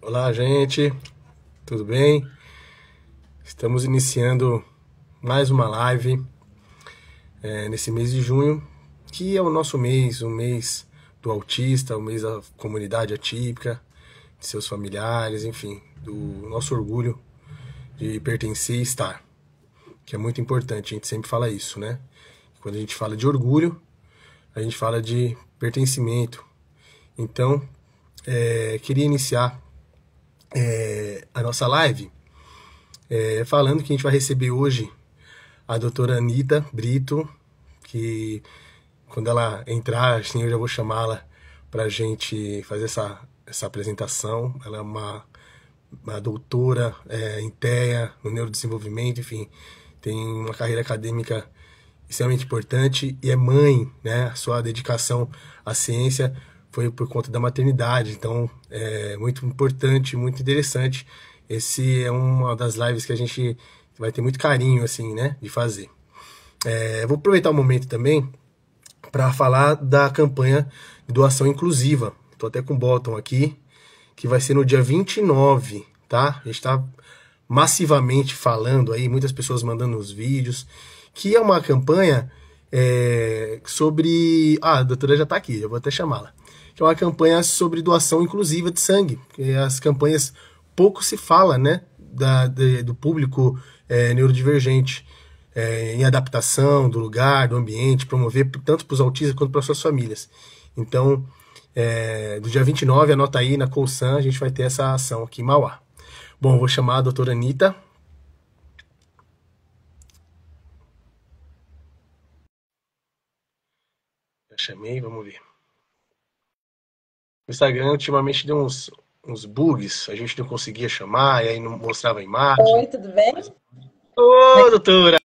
Olá, gente, tudo bem? Estamos iniciando mais uma live nesse mês de junho, que é o nosso mês, o mês do autista, o mês da comunidade atípica, de seus familiares, enfim, do nosso orgulho de pertencer e estar, que é muito importante, a gente sempre fala isso, né? Quando a gente fala de orgulho, a gente fala de pertencimento. Então, queria iniciar a nossa live falando que a gente vai receber hoje a doutora Anita Brito, que quando ela entrar, assim, eu já vou chamá-la para a gente fazer essa apresentação. Ela é uma doutora em TEA, no neurodesenvolvimento, enfim, tem uma carreira acadêmica extremamente importante e é mãe, né? A sua dedicação à ciência foi por conta da maternidade, então é muito importante, muito interessante. Esse é uma das lives que a gente vai ter muito carinho, assim, né, de fazer. Vou aproveitar o momento também para falar da campanha de doação inclusiva. Estou até com o botão aqui, que vai ser no dia 29, tá? A gente está massivamente falando aí, muitas pessoas mandando os vídeos, que é uma campanha sobre... Ah, a doutora já está aqui, eu vou até chamá-la. Que é uma campanha sobre doação inclusiva de sangue. Que as campanhas pouco se fala, né, do público neurodivergente em adaptação do lugar, do ambiente, promover tanto para os autistas quanto para suas famílias. Então, do dia 29, anota aí na Colsan, a gente vai ter essa ação aqui em Mauá. Bom, vou chamar a doutora Anita. Já chamei, vamos ver. O Instagram ultimamente deu uns bugs, a gente não conseguia chamar, e aí não mostrava a imagem. Oi, tudo bem? Mas... Ô, doutora!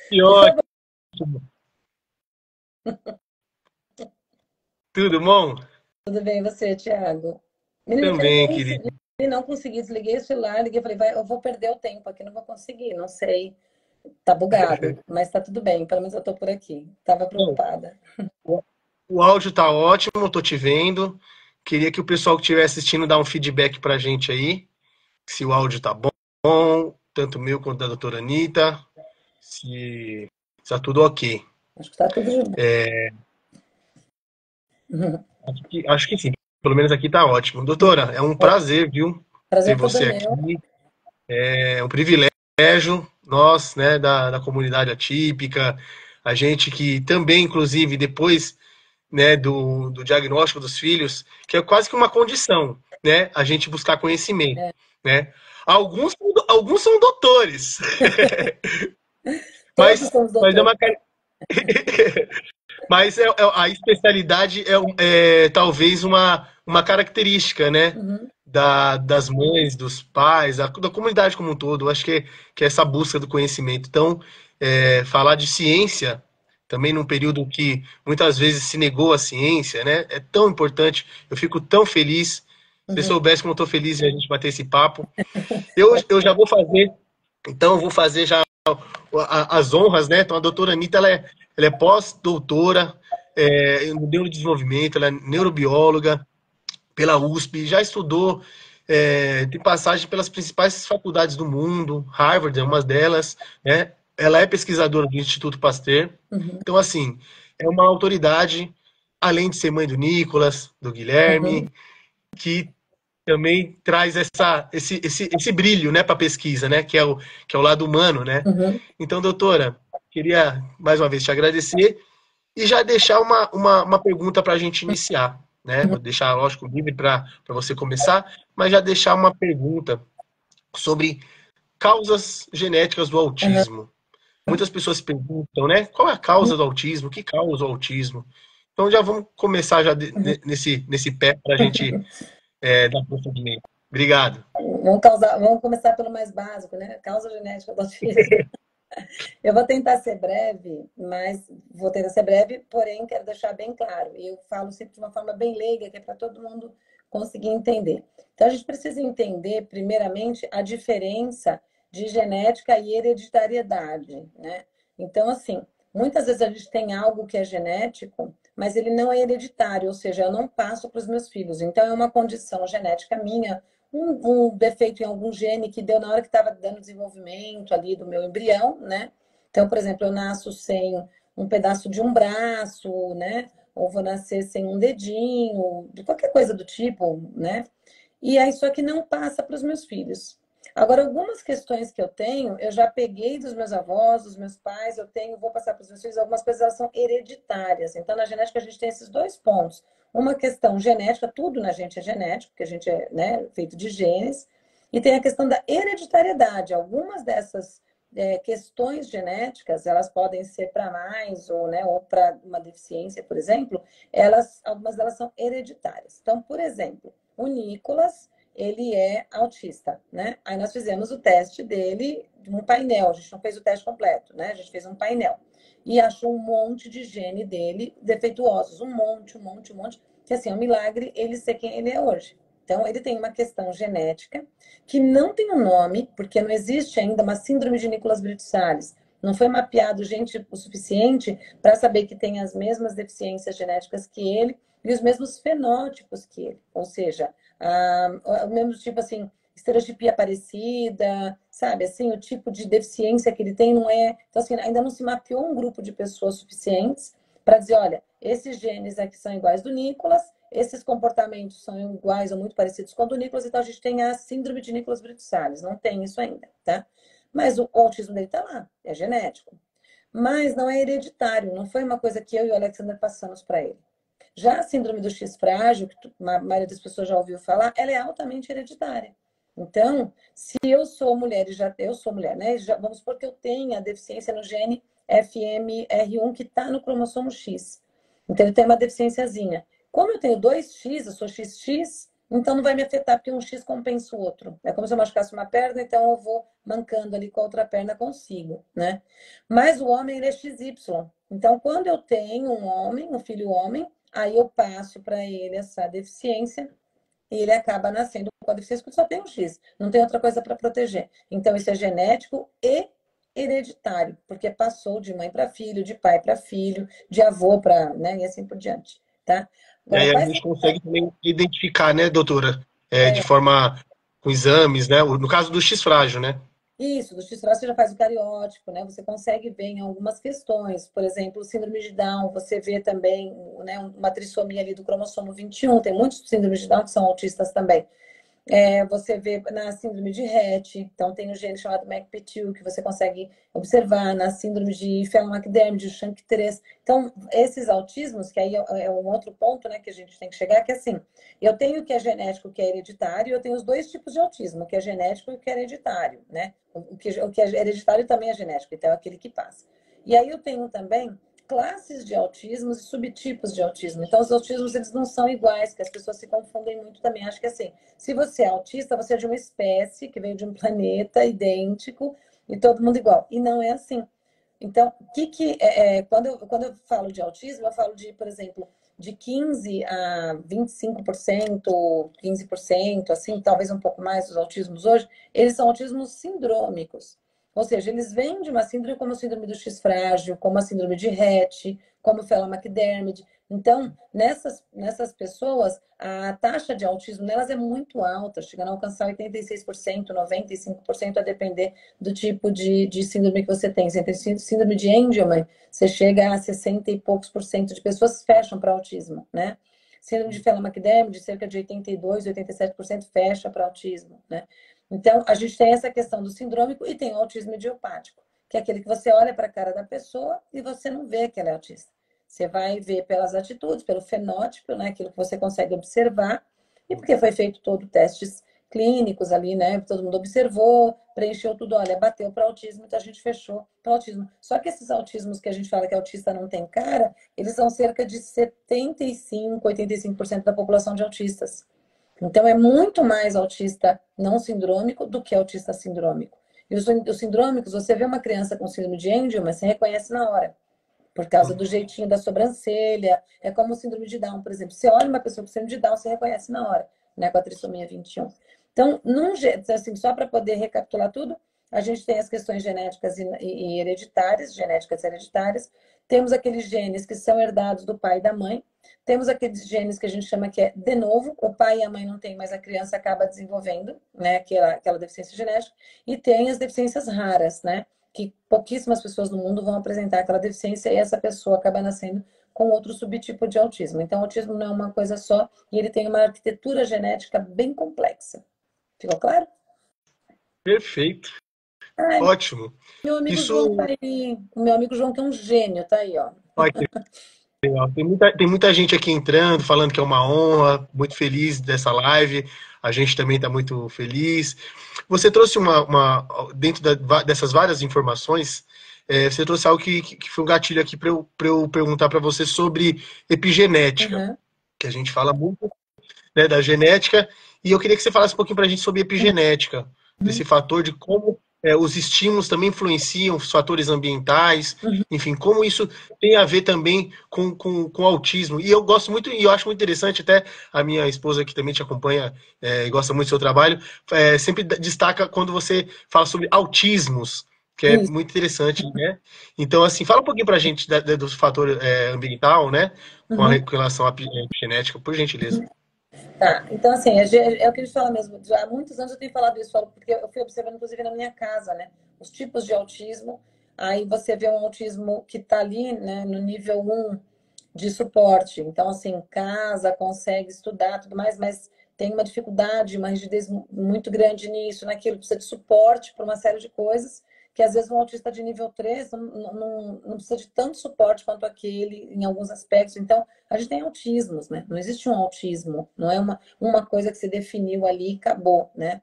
Que Por favor. ótimo! Tudo bom? Tudo bem, e você, Thiago? Menino, Também, infelizmente, querido. não consegui, desliguei o celular, liguei, falei, vai, eu vou perder o tempo aqui, não vou conseguir, não sei, tá bugado, mas tá tudo bem, pelo menos eu tô por aqui. Tava Bom, preocupada. o áudio tá ótimo, tô te vendo. Queria que o pessoal que estiver assistindo dá um feedback pra gente aí, se o áudio tá bom, tanto meu quanto da doutora Anitta, se tá tudo ok. Acho que tá tudo de bom. Acho que sim, pelo menos aqui tá ótimo. Doutora, é um prazer, viu, ter Prazer todo você meu. aqui. É um privilégio, nós, né, da comunidade atípica, a gente que também, inclusive, depois, né, do diagnóstico dos filhos, que é quase que uma condição, né, a gente buscar conhecimento, É, né. Alguns são doutores, todos somos mas é doutores. uma, mas a especialidade talvez uma característica, né? Uhum, Das mães, dos pais, da comunidade como um todo. Eu acho que é essa busca do conhecimento. Então, falar de ciência, também num período que muitas vezes se negou a ciência, né? É tão importante. Eu fico tão feliz. Se você uhum. soubesse como eu estou feliz de a gente bater esse papo. Eu já vou fazer, então, eu vou fazer já as honras, né? Então, a doutora Anitta, ela é pós-doutora no neurodesenvolvimento, ela é neurobióloga pela USP, já estudou, tem passagem pelas principais faculdades do mundo, Harvard é uma delas, né? Ela é pesquisadora do Instituto Pasteur. Uhum, Então, assim, é uma autoridade, além de ser mãe do Nicolas, do uhum, Guilherme, que também traz esse brilho, né, para a pesquisa, né, que é o lado humano, né. uhum, Então, doutora, queria mais uma vez te agradecer e já deixar uma pergunta para a gente iniciar, né. uhum, Vou deixar, lógico, livre para você começar, mas já deixar uma pergunta sobre causas genéticas do uhum, autismo. Muitas pessoas se perguntam, né, qual é a causa do autismo? O que causa o autismo? Então já vamos começar já uhum. nesse pé para a gente dar prosseguimento. Obrigado. Vamos começar pelo mais básico, né? Causa genética do autismo. Eu vou tentar ser breve, mas vou tentar ser breve, porém quero deixar bem claro. E eu falo sempre de uma forma bem leiga, que é para todo mundo conseguir entender. Então, a gente precisa entender, primeiramente, a diferença de genética e hereditariedade, né? Então, assim, muitas vezes a gente tem algo que é genético, mas ele não é hereditário, ou seja, eu não passo para os meus filhos. Então, é uma condição genética minha, um defeito em algum gene que deu na hora que estava dando desenvolvimento ali do meu embrião, né? Então, por exemplo, eu nasço sem um pedaço de um braço, né? Ou vou nascer sem um dedinho, de qualquer coisa do tipo, né? E aí, só que não passa para os meus filhos. Agora, algumas questões que eu tenho, eu já peguei dos meus avós, dos meus pais, eu tenho, vou passar para os meus filhos, algumas coisas elas são hereditárias. Então, na genética, a gente tem esses dois pontos. Uma questão genética, tudo na gente é genético, porque a gente é, né, feito de genes, e tem a questão da hereditariedade. Algumas dessas questões genéticas, elas podem ser para mais ou, né, ou para uma deficiência, por exemplo, algumas delas são hereditárias. Então, por exemplo, o Nicolas, ele é autista, né? Aí nós fizemos o teste dele, um painel, a gente não fez o teste completo, né? A gente fez um painel e achou um monte de gene dele defeituosos, um monte, que assim, é um milagre ele ser quem ele é hoje. Então, ele tem uma questão genética que não tem um nome, porque não existe ainda uma síndrome de Nicolas Brito-Salles. Não foi mapeado gente o suficiente para saber que tem as mesmas deficiências genéticas que ele e os mesmos fenótipos que ele. Ou seja, o mesmo tipo assim, estereotipia parecida, sabe? Assim, o tipo de deficiência que ele tem não é. Então, assim, ainda não se mapeou um grupo de pessoas suficientes para dizer, olha, esses genes aqui são iguais do Nicolas, esses comportamentos são iguais ou muito parecidos com o do Nicolas, então a gente tem a síndrome de Nicolas Brito-Salles, não tem isso ainda, tá? Mas o autismo dele tá lá, é genético. Mas não é hereditário, não foi uma coisa que eu e o Alexander passamos para ele. Já a síndrome do X frágil, que a maioria das pessoas já ouviu falar, ela é altamente hereditária. Então, se eu sou mulher e já eu sou mulher, né? Já, vamos supor que eu tenha deficiência no gene FMR1 que está no cromossomo X. Então, eu tenho uma deficiênciazinha. Como eu tenho 2X, eu sou XX, então não vai me afetar, porque um X compensa o outro. É como se eu machucasse uma perna, então eu vou mancando ali com a outra perna, consigo, né? Mas o homem, ele é XY. Então, quando eu tenho um homem, um filho homem, aí eu passo para ele essa deficiência e ele acaba nascendo com a deficiência porque só tem um X, não tem outra coisa para proteger. Então, isso é genético e hereditário, porque passou de mãe para filho, de pai para filho, de avô para, né, e assim por diante, tá? E Agora, aí a quais gente consegue também identificar, né, doutora? De é, forma com exames, né? No caso do X frágil, né? isso, do X-Frágil você já faz o cariótipo, né? Você consegue ver em algumas questões, por exemplo, síndrome de Down, você vê também, né, uma trissomia ali do cromossomo 21, tem muitos síndromes de Down que são autistas também. Você vê na síndrome de Rett, então tem um gene chamado MACP2 que você consegue observar na síndrome de Phelan-McDermid, de SHANK3. Então, esses autismos, que aí é um outro ponto, né, que a gente tem que chegar, que é assim, eu tenho o que é genético, o que é hereditário, e eu tenho os dois tipos de autismo, o que é genético e o que é hereditário, né? O que é hereditário também é genético, então é aquele que passa. E aí eu tenho também classes de autismos e subtipos de autismo. Então, os autismos, eles não são iguais, que as pessoas se confundem muito também. Acho que assim, se você é autista, você é de uma espécie que veio de um planeta idêntico e todo mundo igual. E não é assim. Então, quando eu falo de autismo, eu falo de, por exemplo, de 15 a 25%, 15%, assim, talvez um pouco mais dos autismos hoje, eles são autismos sindrômicos. Ou seja, eles vêm de uma síndrome como a síndrome do X frágil, como a síndrome de Rett, como o Phelan-McDermid. Então, nessas pessoas, a taxa de autismo nelas é muito alta, chegando a alcançar 86%, 95%, a depender do tipo de síndrome que você tem. Você tem síndrome de Angelman, você chega a 60 e poucos por cento de pessoas fecham para autismo, né? Síndrome de Phelan-McDermid, cerca de 82, 87% fecha para autismo, né? Então, a gente tem essa questão do sindrômico e tem o autismo idiopático, que é aquele que você olha para a cara da pessoa e você não vê que ela é autista. Você vai ver pelas atitudes, pelo fenótipo, né, aquilo que você consegue observar, e porque foi feito todo testes clínicos ali, né? Todo mundo observou, preencheu tudo, olha, bateu para autismo, então a gente fechou para autismo. Só que esses autismos que a gente fala que autista não tem cara, eles são cerca de 75, 85% da população de autistas. Então, é muito mais autista não sindrômico do que autista sindrômico. E os sindrômicos, você vê uma criança com síndrome de Angelman, você reconhece na hora, por causa do jeitinho da sobrancelha. É como o síndrome de Down, por exemplo. Você olha uma pessoa com síndrome de Down, você reconhece na hora, né, com a trissomia 21. Então, assim, só para poder recapitular tudo, a gente tem as questões genéticas e hereditárias, genéticas e hereditárias, Temos aqueles genes que são herdados do pai e da mãe. Temos aqueles genes que a gente chama que é de novo, o pai e a mãe não têm, mas a criança acaba desenvolvendo, né, aquela deficiência genética. E tem as deficiências raras, né, que pouquíssimas pessoas no mundo vão apresentar aquela deficiência e essa pessoa acaba nascendo com outro subtipo de autismo. Então, o autismo não é uma coisa só e ele tem uma arquitetura genética bem complexa. Ficou claro? Perfeito. Ai, Ótimo. meu amigo João tá Isso, aí. O meu amigo João que é um gênio, tá aí, ó. olha que legal. Tem muita gente aqui entrando, falando que é uma honra, muito feliz dessa live. A gente também está muito feliz. Você trouxe dentro dessas várias informações, você trouxe algo que foi um gatilho aqui para eu perguntar para você sobre epigenética, Aham, que a gente fala muito, né, da genética, e eu queria que você falasse um pouquinho para a gente sobre epigenética, desse uhum, fator de como os estímulos também influenciam, os fatores ambientais, uhum. enfim, como isso tem a ver também com o autismo. E eu gosto muito, e eu acho muito interessante, até a minha esposa que também te acompanha e gosta muito do seu trabalho, sempre destaca quando você fala sobre autismos, que é Isso. muito interessante, né? Então, assim, fala um pouquinho para a gente do fator ambiental, né? Uhum. Com relação à epigenética, por gentileza. Tá, então assim, é o que a gente fala mesmo. Já há muitos anos eu tenho falado isso, porque eu fui observando, inclusive, na minha casa, né? Os tipos de autismo. Aí você vê um autismo que está ali, né, no nível um de suporte. Então, assim, casa, consegue estudar, tudo mais, mas tem uma dificuldade, uma rigidez muito grande nisso, naquilo, precisa de suporte para uma série de coisas, que às vezes um autista de nível 3 não precisa de tanto suporte quanto aquele em alguns aspectos. Então, a gente tem autismos, né? Não existe um autismo, não é uma coisa que se definiu ali e acabou, né?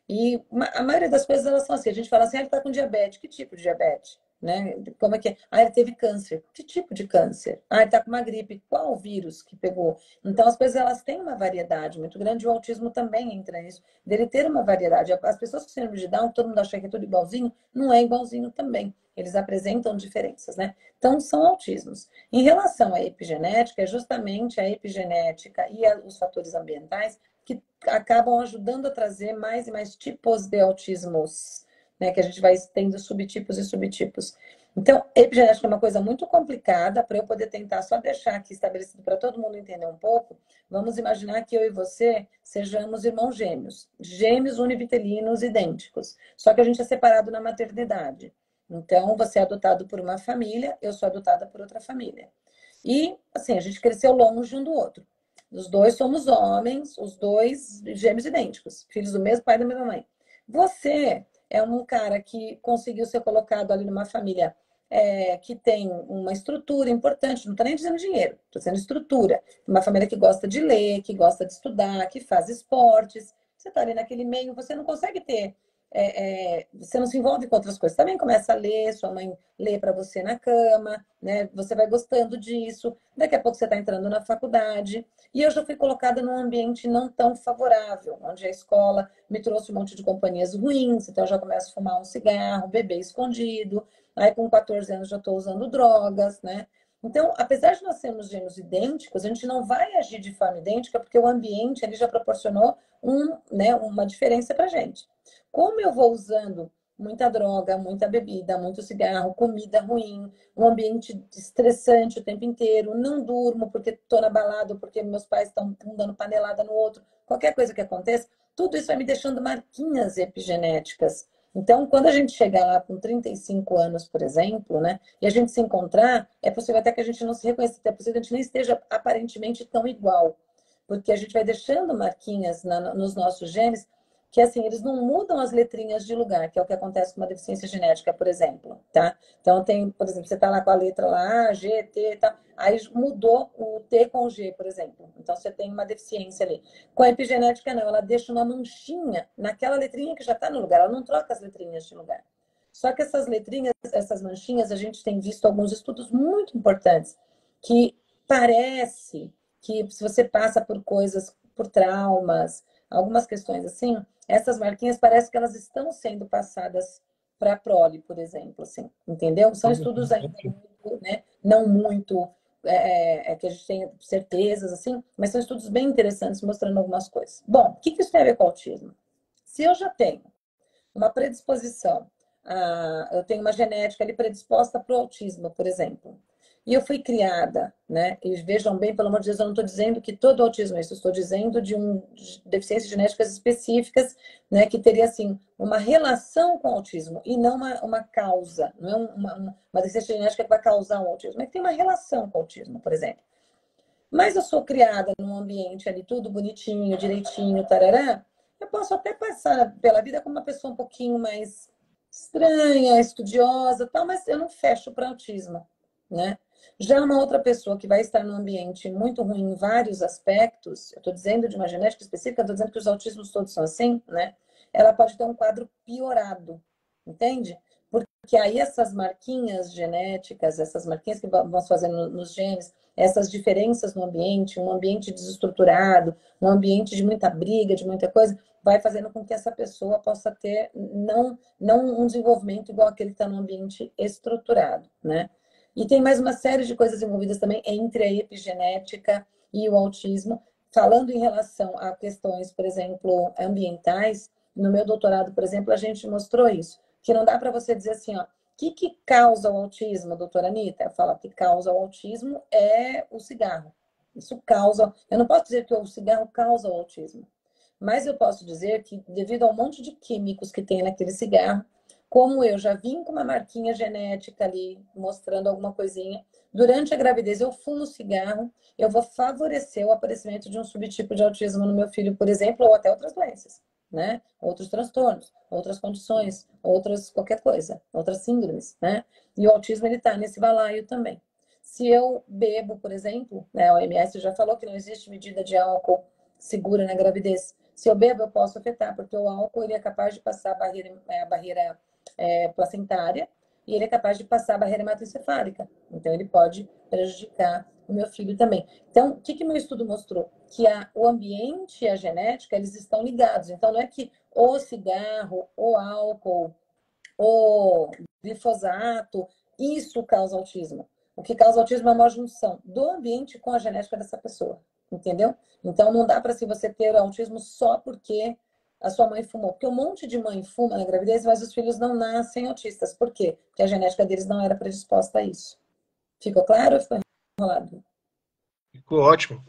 E a maioria das coisas elas são assim. A gente fala assim, ah, ele está com diabetes. Que tipo de diabetes? Né? Como é que é? Ah, ele teve câncer. Que tipo de câncer? Ah, ele está com uma gripe. Qual o vírus que pegou? Então, as coisas elas têm uma variedade muito grande. O autismo também entra nisso. Dele ter uma variedade. As pessoas com síndrome de Down, todo mundo acha que é tudo igualzinho, não é igualzinho também. Eles apresentam diferenças, né? Então, são autismos. Em relação à epigenética, é justamente a epigenética e os fatores ambientais que acabam ajudando a trazer mais e mais tipos de autismos, né? Que a gente vai tendo subtipos e subtipos. Então, epigenética é uma coisa muito complicada. Para eu poder tentar só deixar aqui estabelecido para todo mundo entender um pouco, vamos imaginar que eu e você sejamos irmãos gêmeos, gêmeos univitelinos idênticos, só que a gente é separado na maternidade. Então, você é adotado por uma família, eu sou adotada por outra família. E, assim, a gente cresceu longe um do outro. Os dois somos homens, os dois gêmeos idênticos, filhos do mesmo pai e da mesma mãe. Você é um cara que conseguiu ser colocado ali numa família que tem uma estrutura importante, não estou nem dizendo dinheiro, estou dizendo estrutura. Uma família que gosta de ler, que gosta de estudar, que faz esportes. Você está ali naquele meio, você não consegue ter você não se envolve com outras coisas. Também começa a ler, sua mãe lê para você na cama, né? Você vai gostando disso. Daqui a pouco você está entrando na faculdade. E eu já fui colocada num ambiente não tão favorável, onde a escola me trouxe um monte de companhias ruins. Então eu já começo a fumar um cigarro, beber escondido. Aí com 14 anos já estou usando drogas, né? Então, apesar de nós sermos gêmeos idênticos, a gente não vai agir de forma idêntica porque o ambiente ele já proporcionou uma diferença para a gente. Como eu vou usando muita droga, muita bebida, muito cigarro, comida ruim, um ambiente estressante o tempo inteiro, não durmo porque estou na balada, porque meus pais estão um dando panelada no outro, qualquer coisa que aconteça, tudo isso vai me deixando marquinhas epigenéticas. Então, quando a gente chegar lá com 35 anos, por exemplo, né, e a gente se encontrar, é possível até que a gente não se reconheça, é possível que a gente nem esteja aparentemente tão igual, porque a gente vai deixando marquinhas nos nossos genes que assim, eles não mudam as letrinhas de lugar, que é o que acontece com uma deficiência genética, por exemplo, tá? Então tem, por exemplo, você tá lá com a letra lá A, G, T, tá? Aí mudou o T com o G, por exemplo. Então você tem uma deficiência ali. Com a epigenética não, ela deixa uma manchinha naquela letrinha que já está no lugar, ela não troca as letrinhas de lugar. Só que essas letrinhas, essas manchinhas, a gente tem visto alguns estudos muito importantes que parece que se você passa por coisas, por traumas, algumas questões assim, essas marquinhas parece que elas estão sendo passadas para a prole, por exemplo, assim, entendeu? São estudos ainda muito, né, não muito que a gente tem certezas, assim, mas são estudos bem interessantes mostrando algumas coisas. Bom, o que isso tem a ver com o autismo? Se eu já tenho uma predisposição, eu tenho uma genética ali predisposta para o autismo, por exemplo, E eu fui criada, né? E vejam bem, pelo amor de Deus, eu não estou dizendo que todo autismo é isso, eu estou dizendo de deficiências genéticas específicas, né? Que teria, assim, uma relação com o autismo e não uma causa, não é uma deficiência genética que vai causar o autismo, mas que tem uma relação com o autismo, por exemplo. Mas eu sou criada num ambiente ali tudo bonitinho, direitinho, tarará. Eu posso até passar pela vida como uma pessoa um pouquinho mais estranha, estudiosa, tal, mas eu não fecho para autismo, né? Já uma outra pessoa que vai estar num ambiente muito ruim em vários aspectos, eu estou dizendo de uma genética específica, estou dizendo que os autismos todos são assim, né? Ela pode ter um quadro piorado, entende? Porque aí essas marquinhas genéticas, essas marquinhas que vão se fazendo nos genes, essas diferenças no ambiente, um ambiente desestruturado, um ambiente de muita briga, de muita coisa, vai fazendo com que essa pessoa possa ter não um desenvolvimento igual aquele que está no ambiente estruturado, né? E tem mais uma série de coisas envolvidas também entre a epigenética e o autismo, falando em relação a questões, por exemplo, ambientais. No meu doutorado, por exemplo, a gente mostrou isso, que não dá para você dizer assim, ó, que causa o autismo, doutora Anitta? Eu falo que causa o autismo é o cigarro. Isso causa. Eu não posso dizer que o cigarro causa o autismo, mas eu posso dizer que, devido ao monte de químicos que tem naquele cigarro, como eu já vim com uma marquinha genética ali, mostrando alguma coisinha, durante a gravidez eu fumo cigarro, eu vou favorecer o aparecimento de um subtipo de autismo no meu filho, por exemplo, ou até outras doenças, né? Outros transtornos, outras condições, outras qualquer coisa, outras síndromes, né? E o autismo, ele tá nesse balaio também. Se eu bebo, por exemplo, né, a OMS já falou que não existe medida de álcool segura na gravidez. Se eu bebo, eu posso afetar, porque o álcool ele é capaz de passar a barreira placentária e ele é capaz de passar a barreira hematoencefálica. Então, ele pode prejudicar o meu filho também. Então, o que meu estudo mostrou? Que o ambiente e a genética, eles estão ligados. Então, não é que o cigarro, o álcool, o glifosato, isso causa autismo. O que causa autismo é uma junção do ambiente com a genética dessa pessoa, entendeu? Então não dá para se você ter autismo só porque a sua mãe fumou. Porque um monte de mãe fuma na gravidez, mas os filhos não nascem autistas. Por quê? Porque a genética deles não era predisposta a isso. Ficou claro ou ficou enrolado? Ficou ótimo.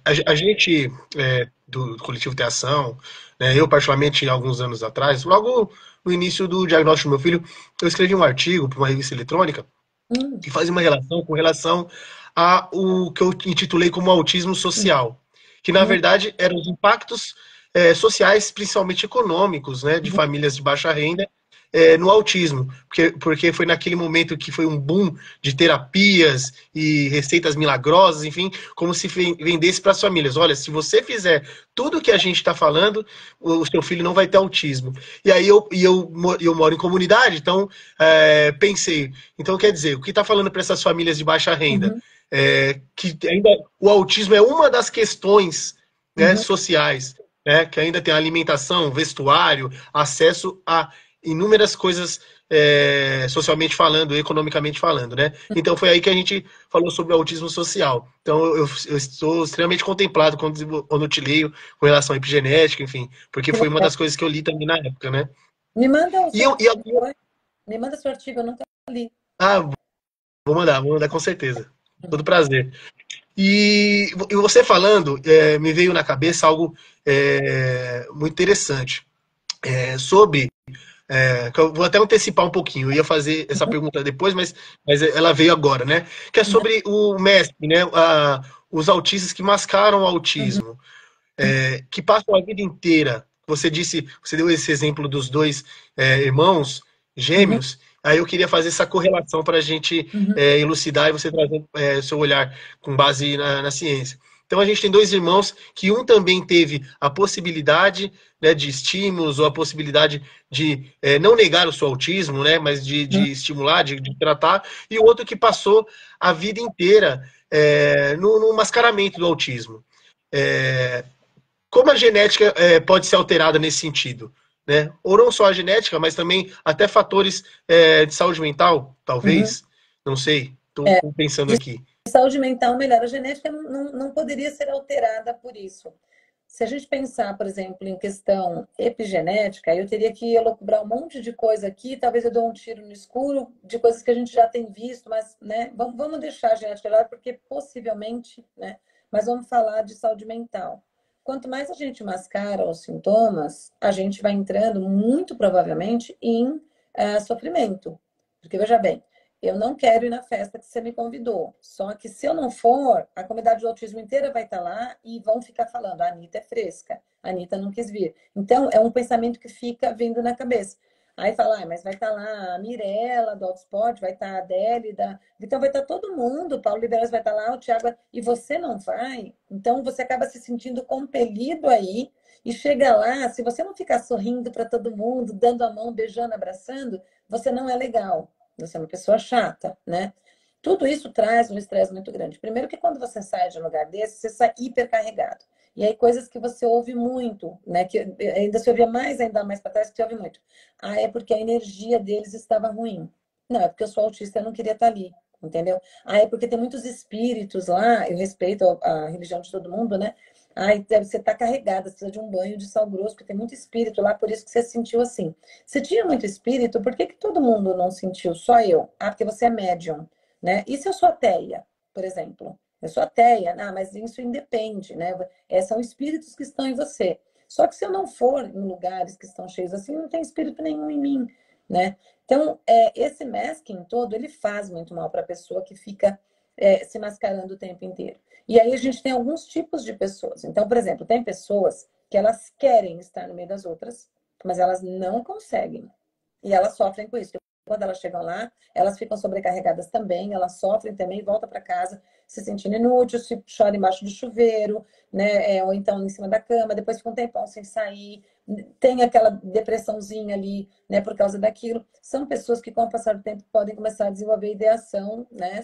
A gente do Coletivo Ter Ação, né, eu particularmente alguns anos atrás, logo no início do diagnóstico do meu filho, eu escrevi um artigo para uma revista eletrônica que fazia uma relação com relação a o que eu intitulei como autismo social, que na verdade eram os impactos sociais, principalmente econômicos, né, de famílias de baixa renda, no autismo, porque foi naquele momento que foi um boom de terapias e receitas milagrosas, enfim, como se vendesse para as famílias. Olha, se você fizer tudo o que a gente está falando, o seu filho não vai ter autismo. E aí eu moro em comunidade, então pensei, então quer dizer, o que está falando para essas famílias de baixa renda? Que ainda o autismo é uma das questões, né, sociais, né, que ainda tem alimentação, vestuário, acesso a inúmeras coisas socialmente falando, economicamente falando, né? Então foi aí que a gente falou sobre o autismo social. Então eu estou extremamente contemplado quando eu te leio com relação à epigenética, enfim, porque Que foi uma legal. das coisas que eu li também na época, né? Me manda o E seu eu, e artigo eu depois. Me manda seu artigo, eu nunca li. ah, vou mandar com certeza. Todo prazer. E você falando, me veio na cabeça algo muito interessante sobre que eu vou até antecipar um pouquinho, eu ia fazer essa pergunta depois, mas ela veio agora, né? Que é sobre o mestre, né? Os autistas que mascaram o autismo, que passam a vida inteira. Você deu esse exemplo dos dois irmãos Uhum, gêmeos. Aí eu queria fazer essa correlação para a gente uhum, elucidar e você trazer seu olhar com base na ciência. Então a gente tem dois irmãos que um também teve a possibilidade, né, de estímulos ou a possibilidade de não negar o seu autismo, né, mas uhum. de estimular, de tratar, e o outro que passou a vida inteira no mascaramento do autismo. É, como a genética pode ser alterada nesse sentido? Né? Ou não só a genética, mas também até fatores de saúde mental, Uhum. talvez. Não sei, estou É, pensando de aqui. saúde mental melhor. A genética não poderia ser alterada por isso. Se a gente pensar, por exemplo, em questão epigenética, eu teria que elocubrar um monte de coisa aqui, talvez eu dê um tiro no escuro de coisas que a gente já tem visto, mas, né, vamos deixar a genética lá, porque possivelmente, né, mas vamos falar de saúde mental. Quanto mais a gente mascara os sintomas, a gente vai entrando, muito provavelmente, em sofrimento. Porque, veja bem, eu não quero ir na festa que você me convidou. Só que se eu não for, a comunidade do autismo inteira vai estar lá e vão ficar falando, a Anitta é fresca, a Anitta não quis vir. Então, é um pensamento que fica vindo na cabeça. Aí fala, mas vai estar lá a Mirella do Autosport, vai estar a Adele, então vai estar todo mundo, o Paulo Liberais vai estar lá, o Thiago, e você não vai, então você acaba se sentindo compelido aí, e chega lá, se você não ficar sorrindo para todo mundo, dando a mão, beijando, abraçando, você não é legal. Você é uma pessoa chata, né? Tudo isso traz um estresse muito grande. Primeiro que quando você sai de um lugar desse, você sai hipercarregado. E aí coisas que você ouve muito, né? Que ainda se ouvia mais, ainda mais para trás, que você ouve muito. Ah, é porque a energia deles estava ruim. Não, é porque eu sou autista e eu não queria estar ali, entendeu? Ah, é porque tem muitos espíritos lá, eu respeito a religião de todo mundo, né? Ai, você tá carregada, você precisa de um banho de sal grosso, porque tem muito espírito lá, por isso que você se sentiu assim. Se tinha muito espírito, por que que todo mundo não sentiu? Só eu? Ah, porque você é médium, né? E se eu sou ateia, por exemplo? Eu sou ateia, mas isso independe, né? São espíritos que estão em você. Só que se eu não for em lugares que estão cheios assim, não tem espírito nenhum em mim, né? Então, esse masking todo, ele faz muito mal para a pessoa que fica se mascarando o tempo inteiro. E aí a gente tem alguns tipos de pessoas. Então, por exemplo, tem pessoas que elas querem estar no meio das outras, mas elas não conseguem. E elas sofrem com isso. Quando elas chegam lá, elas ficam sobrecarregadas também, elas sofrem também, voltam para casa se sentindo inútil, se chora embaixo do chuveiro, né? Ou então em cima da cama, depois fica um tempão sem sair, tem aquela depressãozinha ali, né, por causa daquilo. São pessoas que, com o passar do tempo, podem começar a desenvolver ideação, né,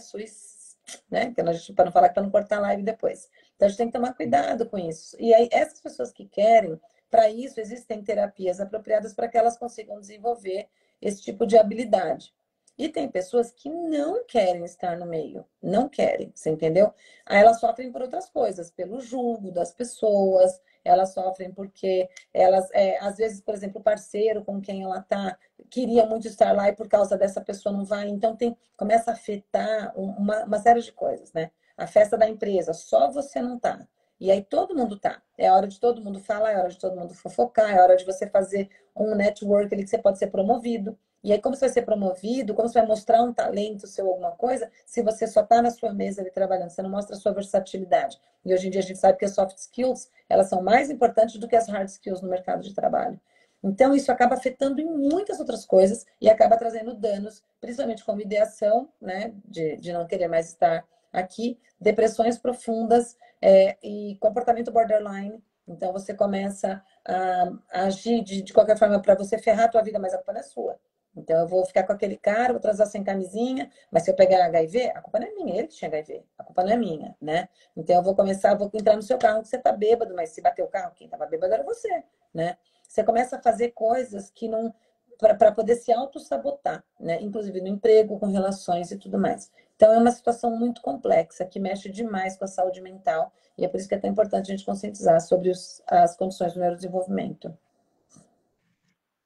né? Para não falar que para não cortar a live depois. Então a gente tem que tomar cuidado com isso. E aí, essas pessoas que querem, para isso, existem terapias apropriadas para que elas consigam desenvolver esse tipo de habilidade. E tem pessoas que não querem estar no meio, não querem, você entendeu? Aí elas sofrem por outras coisas, pelo julgo das pessoas, elas sofrem porque elas, às vezes, por exemplo, o parceiro com quem ela está queria muito estar lá e por causa dessa pessoa não vai, então começa a afetar uma série de coisas, né? A festa da empresa, só você não tá. E aí todo mundo tá. É hora de todo mundo falar, é hora de todo mundo fofocar, é hora de você fazer um network ali que você pode ser promovido. E aí, como você vai ser promovido, como você vai mostrar um talento seu, alguma coisa, se você só está na sua mesa ali trabalhando, você não mostra a sua versatilidade. E hoje em dia a gente sabe que as soft skills, elas são mais importantes do que as hard skills no mercado de trabalho. Então, isso acaba afetando em muitas outras coisas e acaba trazendo danos, principalmente como ideação, né, de não querer mais estar aqui, depressões profundas e comportamento borderline. Então, você começa a agir de qualquer forma para você ferrar a tua vida, mas a culpa não é sua. Então, eu vou ficar com aquele cara, vou transar sem camisinha, mas se eu pegar HIV, a culpa não é minha, ele que tinha HIV, a culpa não é minha, né? Então, eu vou entrar no seu carro que você tá bêbado, mas se bater o carro, quem tava bêbado era você, né? Você começa a fazer coisas que não... para poder se auto-sabotar, né? Inclusive no emprego, com relações e tudo mais. Então, é uma situação muito complexa, que mexe demais com a saúde mental, e é por isso que é tão importante a gente conscientizar sobre as condições do neurodesenvolvimento.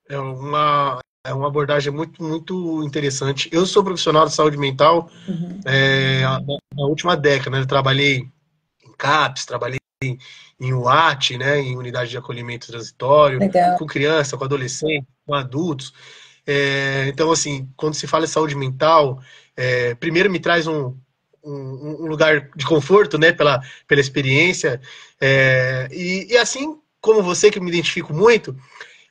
É uma abordagem muito, muito interessante. Eu sou profissional de saúde mental na última década, né? Eu trabalhei em CAPS, trabalhei em UAT, né? Em unidade de acolhimento transitório, Legal. com criança, com adolescente, com adultos. Então, assim, quando se fala em saúde mental, primeiro me traz um lugar de conforto, né? Pela experiência. E assim como você, que eu me identifico muito,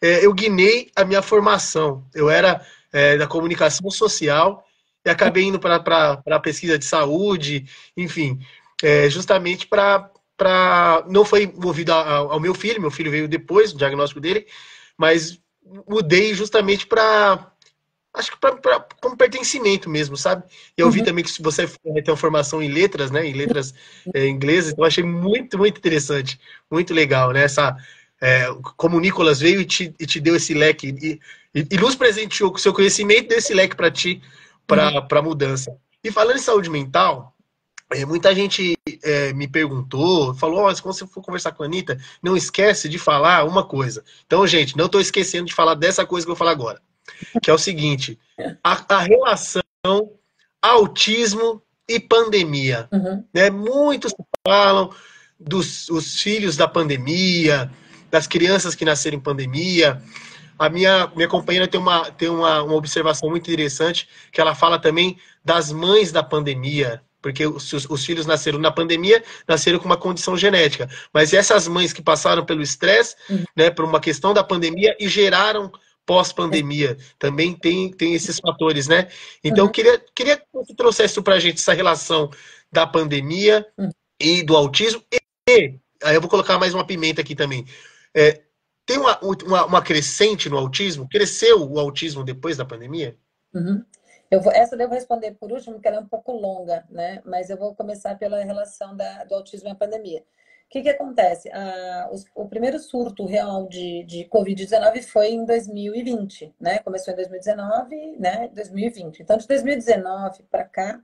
eu guinei a minha formação. Eu era da comunicação social e acabei indo para a pesquisa de saúde, enfim, justamente não foi movido ao meu filho veio depois, o diagnóstico dele, mas mudei justamente acho que como pertencimento mesmo, sabe? E eu vi também que você tem uma formação em letras, né? Em letras inglesas, então eu achei muito, muito interessante, muito legal, né? Como o Nicolas veio e te deu esse leque, e nos presenteou com o seu conhecimento, deu esse leque para ti, para mudança. E falando em saúde mental, muita gente me perguntou, falou, oh, quando você for conversar com a Anitta, não esquece de falar uma coisa. Então, gente, não estou esquecendo de falar dessa coisa que eu vou falar agora, que é o seguinte, a relação autismo e pandemia. Uhum, Né? Muitos falam dos os filhos da pandemia, das crianças que nasceram em pandemia. A minha companheira tem uma observação muito interessante, que ela fala também das mães da pandemia, porque os filhos nasceram na pandemia, nasceram com uma condição genética. Mas essas mães que passaram pelo estresse, uhum. né, por uma questão da pandemia e geraram pós-pandemia, também tem esses fatores, né? Então, eu Uhum, queria que você trouxesse isso para a gente, essa relação da pandemia uhum, e do autismo. E aí eu vou colocar mais uma pimenta aqui também. É, tem uma crescente no autismo? Cresceu o autismo depois da pandemia? uhum. Essa eu devo responder por último, porque ela é um pouco longa, né? Mas eu vou começar pela relação do autismo e a pandemia. O que que acontece? O primeiro surto real de Covid-19 foi em 2020, né? Começou em 2019, né? 2020. Então, de 2019 para cá,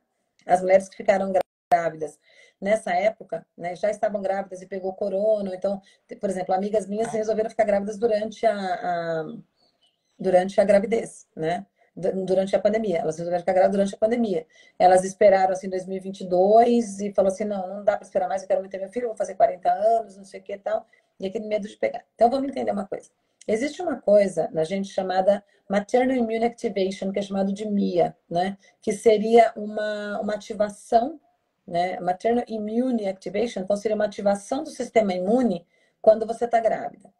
as mulheres que ficaram grávidas nessa época, né, já estavam grávidas e pegou corona. Então, por exemplo, amigas minhas resolveram ficar grávidas durante a gravidez, né? Durante a pandemia. Elas resolveram ficar grávidas durante a pandemia. Elas esperaram assim 2022 e 22 e falou assim: não, não dá para esperar mais, eu quero muito ter meu filho, vou fazer 40 anos, não sei o que e tal. E aquele medo de pegar. Então vamos entender uma coisa. Existe uma coisa na gente chamada Maternal Immune Activation, que é chamado de MIA, né? Que seria uma ativação, né? Maternal Immune Activation, então seria uma ativação do sistema imune quando você está grávida.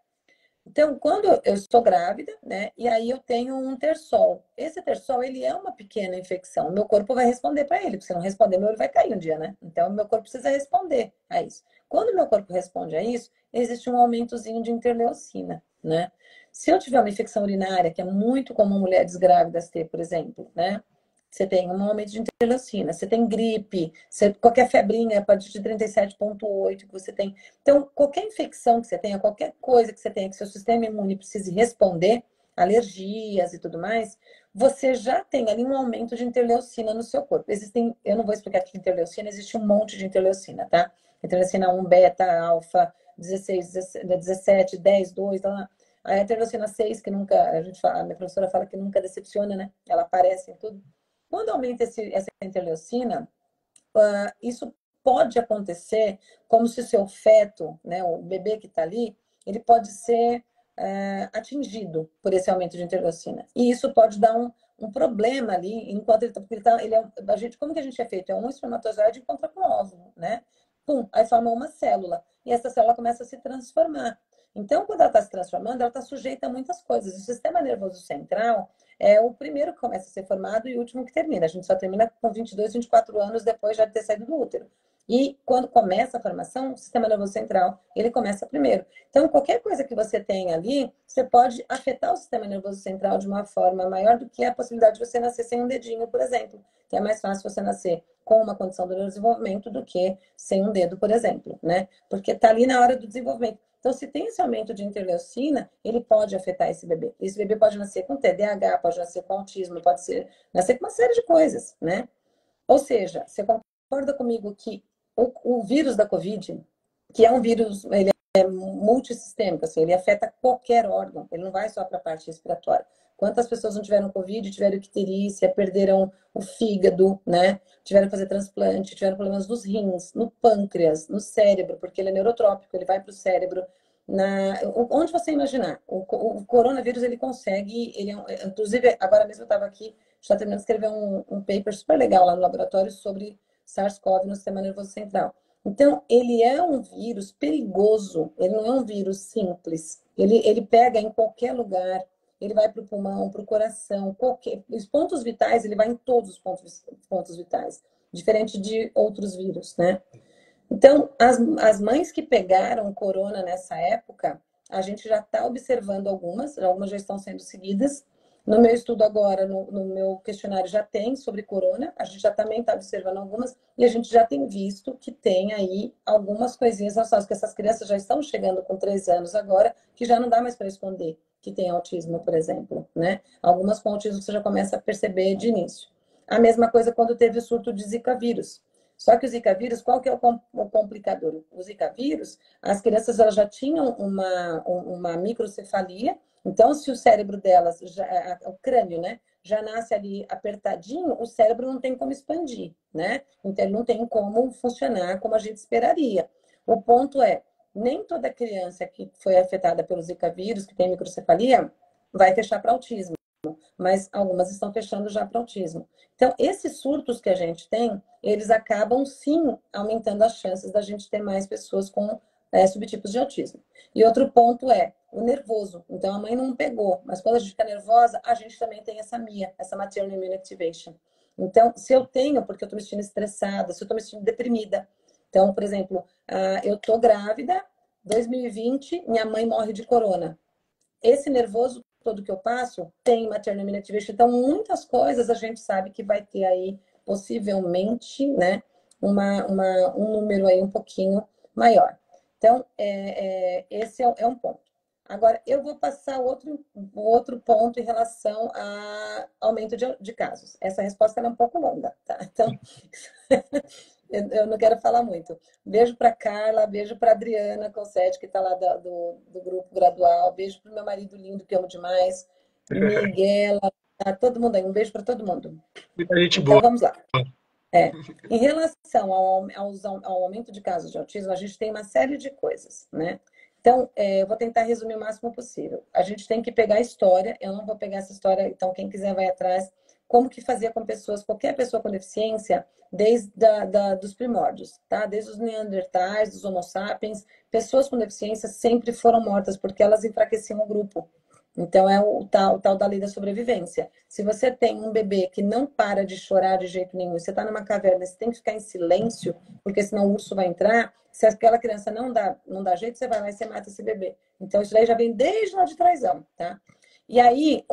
Então, quando eu estou grávida, né, e aí eu tenho um terçol. Esse terçol, ele é uma pequena infecção. O meu corpo vai responder para ele, porque se não responder, meu olho vai cair um dia, né? Então, o meu corpo precisa responder a isso. Quando o meu corpo responde a isso, existe um aumentozinho de interleucina, né? Se eu tiver uma infecção urinária, que é muito comum mulheres grávidas ter, por exemplo, né? Você tem um aumento de interleucina, você tem gripe, qualquer febrinha a partir de 37,8 que você tem. Então, qualquer infecção que você tenha, qualquer coisa que você tenha que seu sistema imune precise responder, alergias e tudo mais, você já tem ali um aumento de interleucina no seu corpo. Existem, eu não vou explicar aqui interleucina, existe um monte de interleucina, tá? Interleucina 1, beta, alfa, 16, 17, 10, 2, lá. A interleucina 6, que nunca, a minha professora fala que nunca decepciona, né? Ela aparece em tudo. Quando aumenta essa interleucina, isso pode acontecer como se o seu feto, né, o bebê que está ali, ele pode ser atingido por esse aumento de interleucina. E isso pode dar um problema ali, enquanto ele está. A gente, como que a gente é feito? É um espermatozoide encontra com óvulo, né? Pum, aí forma uma célula. E essa célula começa a se transformar. Então, quando ela está se transformando, ela está sujeita a muitas coisas. O sistema nervoso central é o primeiro que começa a ser formado e o último que termina. A gente só termina com 22, 24 anos depois já de ter saído do útero. E quando começa a formação, o sistema nervoso central, ele começa primeiro. Então, qualquer coisa que você tem ali, você pode afetar o sistema nervoso central de uma forma maior do que a possibilidade de você nascer sem um dedinho, por exemplo. Que é mais fácil você nascer com uma condição do neurodesenvolvimento do que sem um dedo, por exemplo, né? Porque tá ali na hora do desenvolvimento. Então, se tem esse aumento de interleucina, ele pode afetar esse bebê. Esse bebê pode nascer com TDAH, pode nascer com autismo, nascer com uma série de coisas, né? Ou seja, você concorda comigo que o vírus da Covid, que é um vírus, ele é multissistêmico, assim, ele afeta qualquer órgão, ele não vai só para a parte respiratória. Quantas pessoas não tiveram Covid, tiveram icterícia, perderam o fígado, né? Tiveram que fazer transplante, tiveram problemas nos rins, no pâncreas, no cérebro, porque ele é neurotrópico, ele vai para o cérebro. Onde você imaginar, o coronavírus ele consegue, inclusive agora mesmo eu estava aqui, está terminando de escrever um paper super legal lá no laboratório sobre SARS-CoV no sistema nervoso central. Então, ele é um vírus perigoso, ele não é um vírus simples. Ele pega em qualquer lugar, ele vai para o pulmão, para o coração, os pontos vitais, ele vai em todos os pontos vitais, diferente de outros vírus, né? Então, as mães que pegaram corona nessa época, a gente já está observando algumas já estão sendo seguidas. No meu estudo agora, no meu questionário já tem sobre corona, a gente já também está observando algumas, e a gente já tem visto que tem aí algumas coisinhas nossas, que essas crianças já estão chegando com 3 anos agora, que já não dá mais para esconder que tem autismo, por exemplo, né? Algumas com autismo você já começa a perceber de início. A mesma coisa quando teve o surto de Zika vírus. Só que o Zika vírus, qual que é o complicador? O Zika vírus, as crianças elas já tinham uma microcefalia, então se o cérebro delas, o crânio, né, já nasce ali apertadinho, o cérebro não tem como expandir, né? Então ele não tem como funcionar como a gente esperaria. O ponto é, nem toda criança que foi afetada pelo Zika vírus, que tem microcefalia, vai fechar para autismo, mas algumas estão fechando já para autismo. Então, esses surtos que a gente tem, eles acabam sim aumentando as chances da gente ter mais pessoas com subtipos de autismo. E outro ponto é o nervoso. Então, a mãe não pegou, mas quando a gente fica nervosa, a gente também tem essa MIA, essa Maternal Immune Activation. Então, se eu tenho, porque eu estou me sentindo estressada, se eu estou me sentindo deprimida. Então, por exemplo, eu estou grávida, 2020, minha mãe morre de corona. Esse nervoso todo que eu passo tem maternal immune activation. Então, muitas coisas a gente sabe que vai ter aí, possivelmente, né, um número aí um pouquinho maior. Então, esse é um ponto. Agora, eu vou passar o outro ponto em relação a aumento de casos. Essa resposta é um pouco longa, tá? Então, eu não quero falar muito. Beijo para Carla, beijo para Adriana Concetti, que está lá do grupo gradual. Beijo para o meu marido lindo, que amo demais. Miguel, tá todo mundo aí. Um beijo para todo mundo. Muita gente Então, boa. vamos lá. Em relação ao aumento de casos de autismo, a gente tem uma série de coisas, né? Então, eu vou tentar resumir o máximo possível. A gente tem que pegar a história, eu não vou pegar essa história, então quem quiser vai atrás, como que fazia com pessoas, qualquer pessoa com deficiência, desde dos primórdios, tá? Desde os neandertais, dos homo sapiens, pessoas com deficiência sempre foram mortas porque elas enfraqueciam o grupo. Então, é o tal da lei da sobrevivência. Se você tem um bebê que não para de chorar de jeito nenhum, você está numa caverna, você tem que ficar em silêncio, porque senão o urso vai entrar, se aquela criança não dá jeito, você vai lá e você mata esse bebê. Então, isso daí já vem desde lá de trásão, tá? E aí,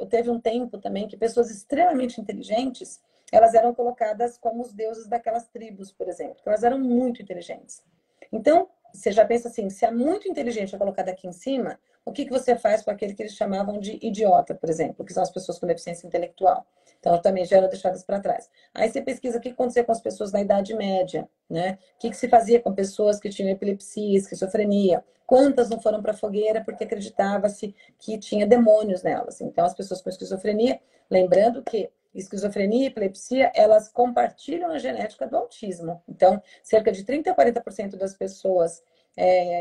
teve um tempo também que pessoas extremamente inteligentes, elas eram colocadas como os deuses daquelas tribos, por exemplo, porque elas eram muito inteligentes. Então, você já pensa assim, se é muito inteligente é colocado aqui em cima, o que você faz com aquele que eles chamavam de idiota, por exemplo, que são as pessoas com deficiência intelectual? Então, também já eram deixadas para trás. Aí você pesquisa o que acontecia com as pessoas na Idade Média, né? O que se fazia com pessoas que tinham epilepsia, esquizofrenia? Quantas não foram para a fogueira porque acreditava-se que tinha demônios nelas? Então, as pessoas com esquizofrenia, lembrando que esquizofrenia e epilepsia, elas compartilham a genética do autismo. Então, cerca de 30 a 40% das pessoas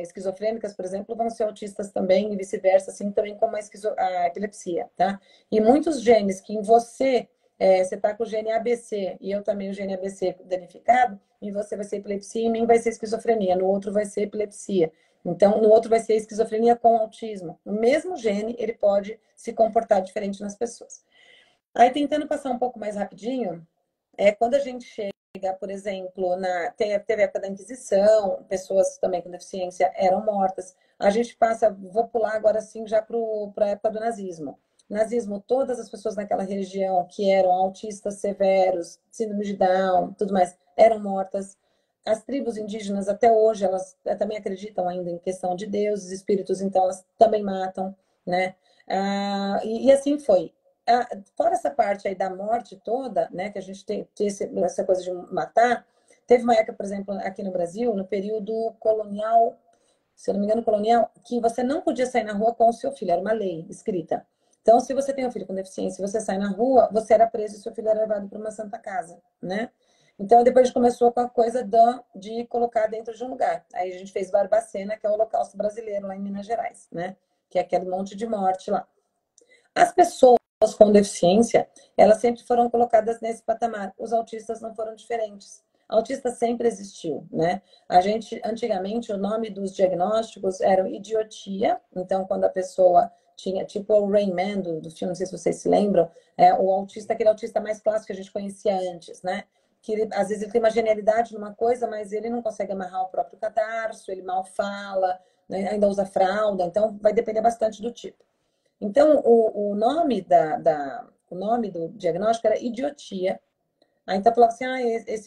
esquizofrênicas, por exemplo, vão ser autistas também e vice-versa, assim também como a epilepsia, tá? E muitos genes que em você está com o gene ABC e eu também o gene ABC danificado, em você vai ser epilepsia, em mim vai ser esquizofrenia, no outro vai ser epilepsia. Então, no outro vai ser esquizofrenia com autismo. O mesmo gene, ele pode se comportar diferente nas pessoas. Aí, tentando passar um pouco mais rapidinho, quando a gente chega, por exemplo, teve a época da Inquisição, pessoas também com deficiência eram mortas. A gente vou pular agora sim já para a época do nazismo. Nazismo, todas as pessoas naquela região que eram autistas severos, síndrome de Down, tudo mais, eram mortas. As tribos indígenas, até hoje, elas também acreditam ainda em questão de deuses, espíritos, então elas também matam, né? E assim foi. Fora essa parte aí da morte toda, né, que a gente tem essa coisa de matar, teve uma época, por exemplo, aqui no Brasil, no período colonial, se eu não me engano, colonial, que você não podia sair na rua com o seu filho, era uma lei escrita. Então, se você tem um filho com deficiência e você sai na rua, você era preso e seu filho era levado para uma santa casa, né? Então, depois a gente começou com a coisa de colocar dentro de um lugar. Aí a gente fez Barbacena, que é o Holocausto Brasileiro, lá em Minas Gerais, né? Que é aquele monte de morte lá. As pessoas com deficiência, elas sempre foram colocadas nesse patamar. Os autistas não foram diferentes. Autista sempre existiu, né? Antigamente, o nome dos diagnósticos era idiotia. Então, quando a pessoa tinha, tipo o Rain Man do filme, não sei se vocês se lembram, o autista, aquele autista mais clássico que a gente conhecia antes, né? Que às vezes ele tem uma genialidade numa coisa, mas ele não consegue amarrar o próprio cadarço, ele mal fala, né? Ainda usa fralda, então vai depender bastante do tipo. Então, o nome o nome do diagnóstico era idiotia. Aí então falava assim,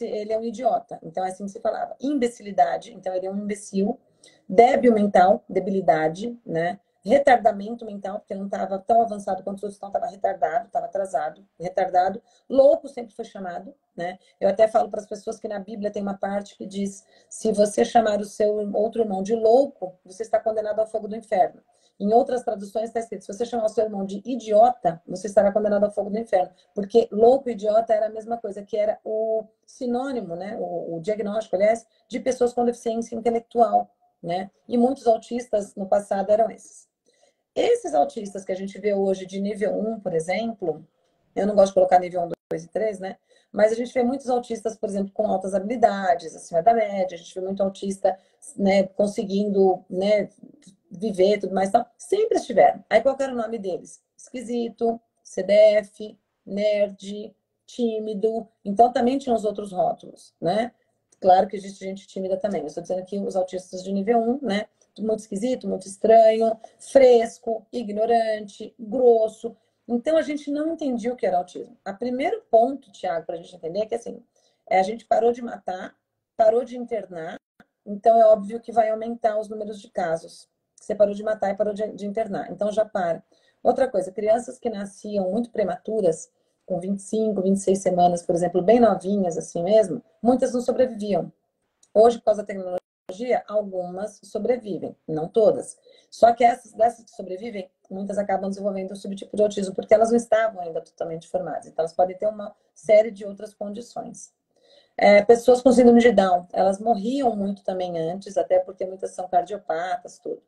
ele é um idiota. Então, é assim que se falava. Imbecilidade, então ele é um imbecil. Débil mental, debilidade, né? retardamento mental, porque não estava tão avançado quanto os outros, então estava retardado, estava atrasado, retardado. Louco sempre foi chamado, né? Eu até falo para as pessoas que na Bíblia tem uma parte que diz: se você chamar o seu outro irmão de louco, você está condenado ao fogo do inferno. Em outras traduções está escrito: se você chamar o seu irmão de idiota, você estará condenado ao fogo do inferno. Porque louco e idiota era a mesma coisa, que era o sinônimo, né? O diagnóstico, aliás, de pessoas com deficiência intelectual, né? E muitos autistas no passado eram esses. Esses autistas que a gente vê hoje de nível 1, por exemplo, eu não gosto de colocar nível 1, 2 e 3, né? Mas a gente vê muitos autistas, por exemplo, com altas habilidades, acima da média, a gente vê muito autista, né, conseguindo, né, viver e tudo mais. Então, sempre estiveram. Aí qual era o nome deles? Esquisito, CDF, nerd, tímido. Então, também tinha os outros rótulos, né? Claro que existe gente tímida também. Eu estou dizendo aqui os autistas de nível 1, né? Muito esquisito, muito estranho, fresco, ignorante, grosso. Então, a gente não entendia o que era autismo. O primeiro ponto, Tiago, para a gente entender é que assim, a gente parou de matar, parou de internar, então é óbvio que vai aumentar os números de casos. Você parou de matar e parou de internar, então já para. Outra coisa, crianças que nasciam muito prematuras, com 25, 26 semanas, por exemplo, bem novinhas assim mesmo, muitas não sobreviviam. Hoje, por causa da tecnologia, algumas sobrevivem, não todas. Só que dessas que sobrevivem, muitas acabam desenvolvendo um subtipo de autismo porque elas não estavam ainda totalmente formadas. Então, elas podem ter uma série de outras condições. Pessoas com síndrome de Down, elas morriam muito também antes, até porque muitas são cardiopatas, tudo.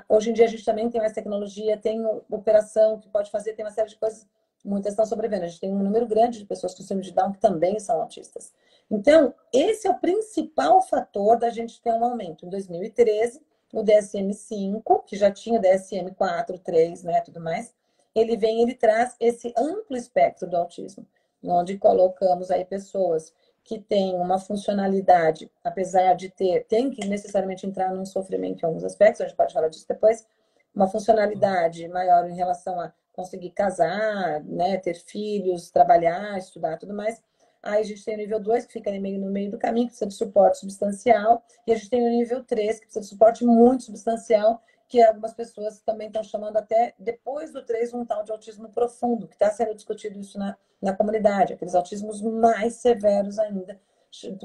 Hoje em dia a gente também tem mais tecnologia, tem operação que pode fazer, tem uma série de coisas, muitas estão sobrevivendo. A gente tem um número grande de pessoas com síndrome de Down que também são autistas. Então, esse é o principal fator da gente ter um aumento. Em 2013, o DSM-5, que já tinha DSM-4, 3, né, tudo mais, ele traz esse amplo espectro do autismo, onde colocamos aí pessoas que têm uma funcionalidade, apesar de tem que necessariamente entrar num sofrimento em alguns aspectos, a gente pode falar disso depois, uma funcionalidade maior em relação a conseguir casar, né, ter filhos, trabalhar, estudar, tudo mais. Aí a gente tem o nível 2, que fica no meio do caminho, que precisa de suporte substancial, e a gente tem o nível 3, que precisa de suporte muito substancial, que algumas pessoas também estão chamando até, depois do 3, um tal de autismo profundo, que está sendo discutido isso na comunidade, aqueles autismos mais severos ainda,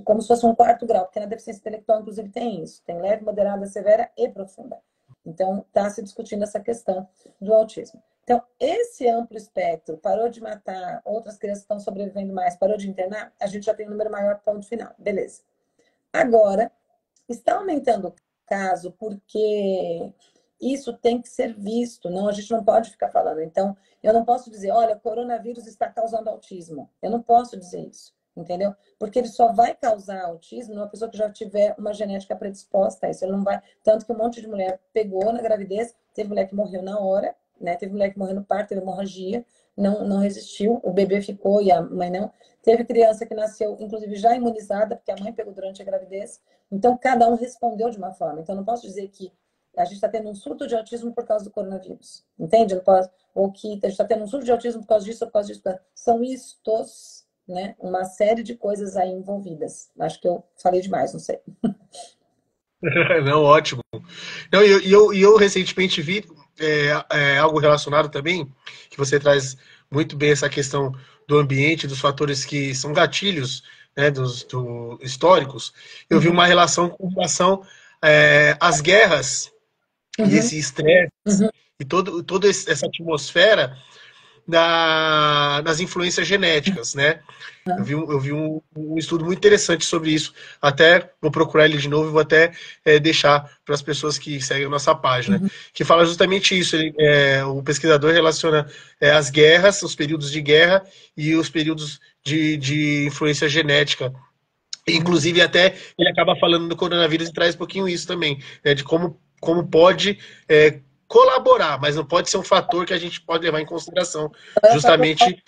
como se fosse um quarto grau, porque na deficiência intelectual, inclusive, tem isso, tem leve, moderada, severa e profunda. Então, está se discutindo essa questão do autismo. Então, esse amplo espectro, parou de matar, outras crianças estão sobrevivendo mais, parou de internar, a gente já tem um número maior, ponto final. Beleza. Agora, está aumentando o caso porque isso tem que ser visto, não, a gente não pode ficar falando. Então, eu não posso dizer, olha, o coronavírus está causando autismo. Eu não posso dizer isso, entendeu? Porque ele só vai causar autismo numa pessoa que já tiver uma genética predisposta a isso. Ele não vai, tanto que um monte de mulher pegou na gravidez, teve mulher que morreu na hora, né? Teve mulher que morreu no parto, teve hemorragia, não resistiu, o bebê ficou e a mãe não. Teve criança que nasceu, inclusive, já imunizada, porque a mãe pegou durante a gravidez. Então, cada um respondeu de uma forma. Então, não posso dizer que a gente está tendo um surto de autismo por causa do coronavírus. Entende? Não posso, ou que a gente está tendo um surto de autismo por causa disso ou por causa disso. São istos, né? Uma série de coisas aí envolvidas. Acho que eu falei demais, não sei. Não, ótimo. Não, e eu recentemente vi algo relacionado também, que você traz muito bem essa questão do ambiente, dos fatores que são gatilhos, né, históricos. Eu vi uma relação com relação às guerras e Uhum, esse estresse uhum, e toda essa atmosfera das influências genéticas, né? uhum, Eu vi um estudo muito interessante sobre isso. Até vou procurar ele de novo e vou até deixar para as pessoas que seguem a nossa página, uhum. que fala justamente isso. O pesquisador relaciona as guerras, os períodos de guerra e os períodos de influência genética. Inclusive, até ele acaba falando do coronavírus e traz um pouquinho isso também, né, de como pode colaborar, mas não pode ser um fator que a gente pode levar em consideração, É o fator. justamente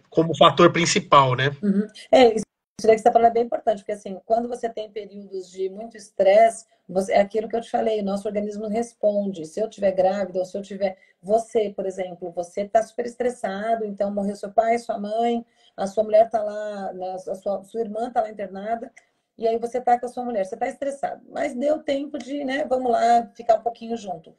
como fator principal, né? Uhum. Isso daí que você está falando é bem importante, porque assim, quando você tem períodos de muito estresse, é aquilo que eu te falei, o nosso organismo responde. Se eu estiver grávida, ou se eu tiver. Você, por exemplo, você está super estressado, então morreu seu pai, sua mãe, a sua mulher está lá, né, sua irmã está lá internada. e aí você tá com a sua mulher, você tá estressado, mas deu tempo de, né, vamos lá, ficar um pouquinho junto.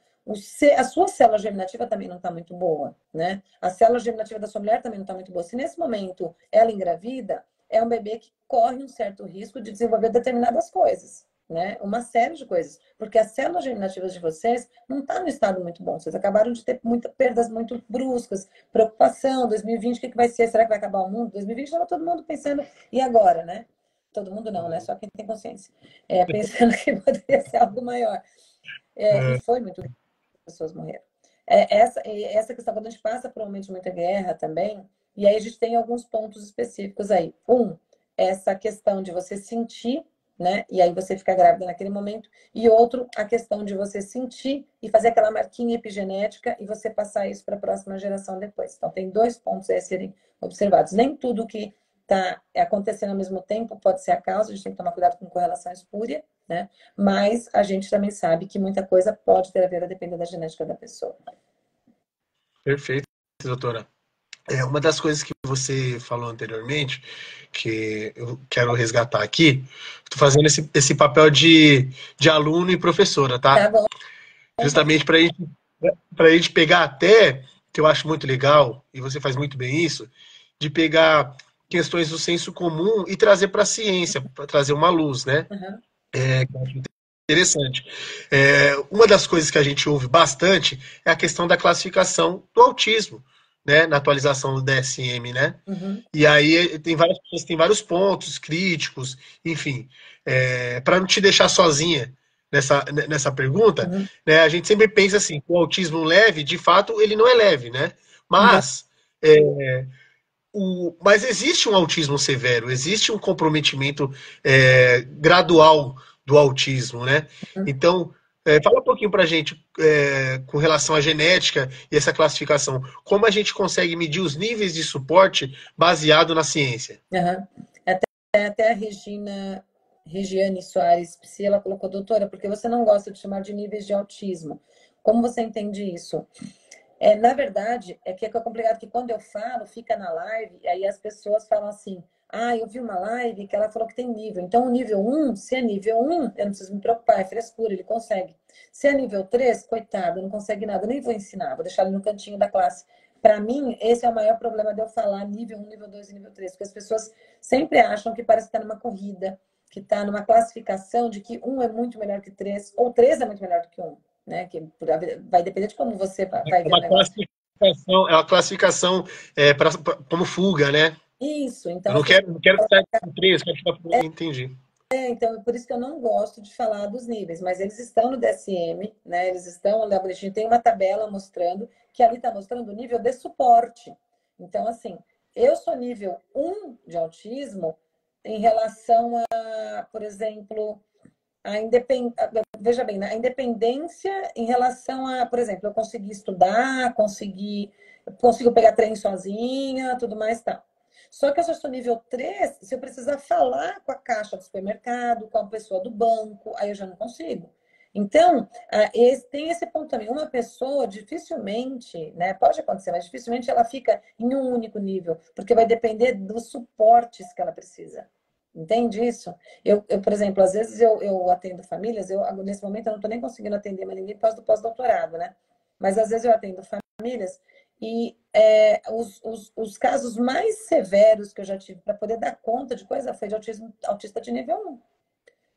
A sua célula germinativa também não está muito boa, né? A célula germinativa da sua mulher também não está muito boa. Se nesse momento ela engravida, é um bebê que corre um certo risco de desenvolver determinadas coisas, né? Uma série de coisas. Porque as células germinativas de vocês não estão no estado muito bom. Vocês acabaram de ter muitas perdas muito bruscas, preocupação, 2020, o que vai ser? Será que vai acabar o mundo? 2020 estava todo mundo pensando, e agora, né? Todo mundo não, né? Só quem tem consciência. Pensando que poderia ser algo maior. E foi muito pessoas morreram. Essa questão, quando a gente passa por um momento de muita guerra também, e aí a gente tem alguns pontos específicos aí. Essa questão de você sentir, né? E aí você fica grávida naquele momento. E outro, a questão de você sentir e fazer aquela marquinha epigenética e você passar isso para a próxima geração depois. Então, tem 2 pontos a serem observados. Nem tudo que está acontecendo ao mesmo tempo pode ser a causa, a gente tem que tomar cuidado com correlação espúria, né? Mas a gente também sabe que muita coisa pode ter a ver a depender da genética da pessoa. Perfeito, doutora. Uma das coisas que você falou anteriormente, que eu quero resgatar aqui, estou fazendo esse papel de aluno e professora, Tá tá? bom? Justamente para a gente pegar até, que eu acho muito legal, e você faz muito bem isso, de pegar questões do senso comum e trazer para a ciência, para trazer uma luz, né? Uhum. Que eu acho interessante. Uma das coisas que a gente ouve bastante é a questão da classificação do autismo, né? Na atualização do DSM, né? Uhum. E aí tem várias pessoas, tem vários pontos críticos, enfim, para não te deixar sozinha nessa pergunta, Uhum. né? A gente sempre pensa assim, o autismo leve, de fato, ele não é leve, né? Uhum. Mas mas existe um autismo severo, existe um comprometimento gradual do autismo, né? Então, fala um pouquinho para a gente com relação à genética e essa classificação. Como a gente consegue medir os níveis de suporte baseado na ciência? Uhum. Até a Regiane Soares Psi, ela colocou, doutora, porque você não gosta de chamar de níveis de autismo? Como você entende isso? Na verdade, é que é complicado que quando eu falo, fica na live, aí as pessoas falam assim, eu vi uma live que ela falou que tem nível. Então, o nível 1, se é nível 1, eu não preciso me preocupar, é frescura, ele consegue. Se é nível 3, coitado, não consegue nada, nem vou ensinar, vou deixar ele no cantinho da classe. Para mim, esse é o maior problema de eu falar nível 1, nível 2 e nível 3, porque as pessoas sempre acham que parece que está numa corrida, que está numa classificação de que 1 é muito melhor que 3, ou 3 é muito melhor do que 1. Né? Que vai depender de como você vai ver o negócio. É uma classificação como fuga, né? Isso, Eu então não as pessoas. quero, não quero ficar com três, quero ficar com... Entendi. Então, por isso que eu não gosto de falar dos níveis, mas eles estão no DSM, né? Eles estão lá bonitinho. Tem uma tabela mostrando que ali está mostrando o nível de suporte. Então, assim, eu sou nível 1 de autismo em relação a, por exemplo, veja bem, né? A independência em relação a, por exemplo, eu consegui estudar, consigo pegar trem sozinha, tudo mais, tá. Só que eu já sou nível 3, se eu precisar falar com a caixa do supermercado, com a pessoa do banco, aí eu já não consigo. Então, tem esse ponto também. Uma pessoa dificilmente, né? Pode acontecer, mas dificilmente ela fica em um único nível, porque vai depender dos suportes que ela precisa. Entende isso? Por exemplo, às vezes eu atendo famílias, nesse momento eu não estou nem conseguindo atender mais ninguém por causa do pós-doutorado, né? Mas às vezes eu atendo famílias e os casos mais severos que eu já tive para poder dar conta de coisa foi de autismo, autista de nível 1.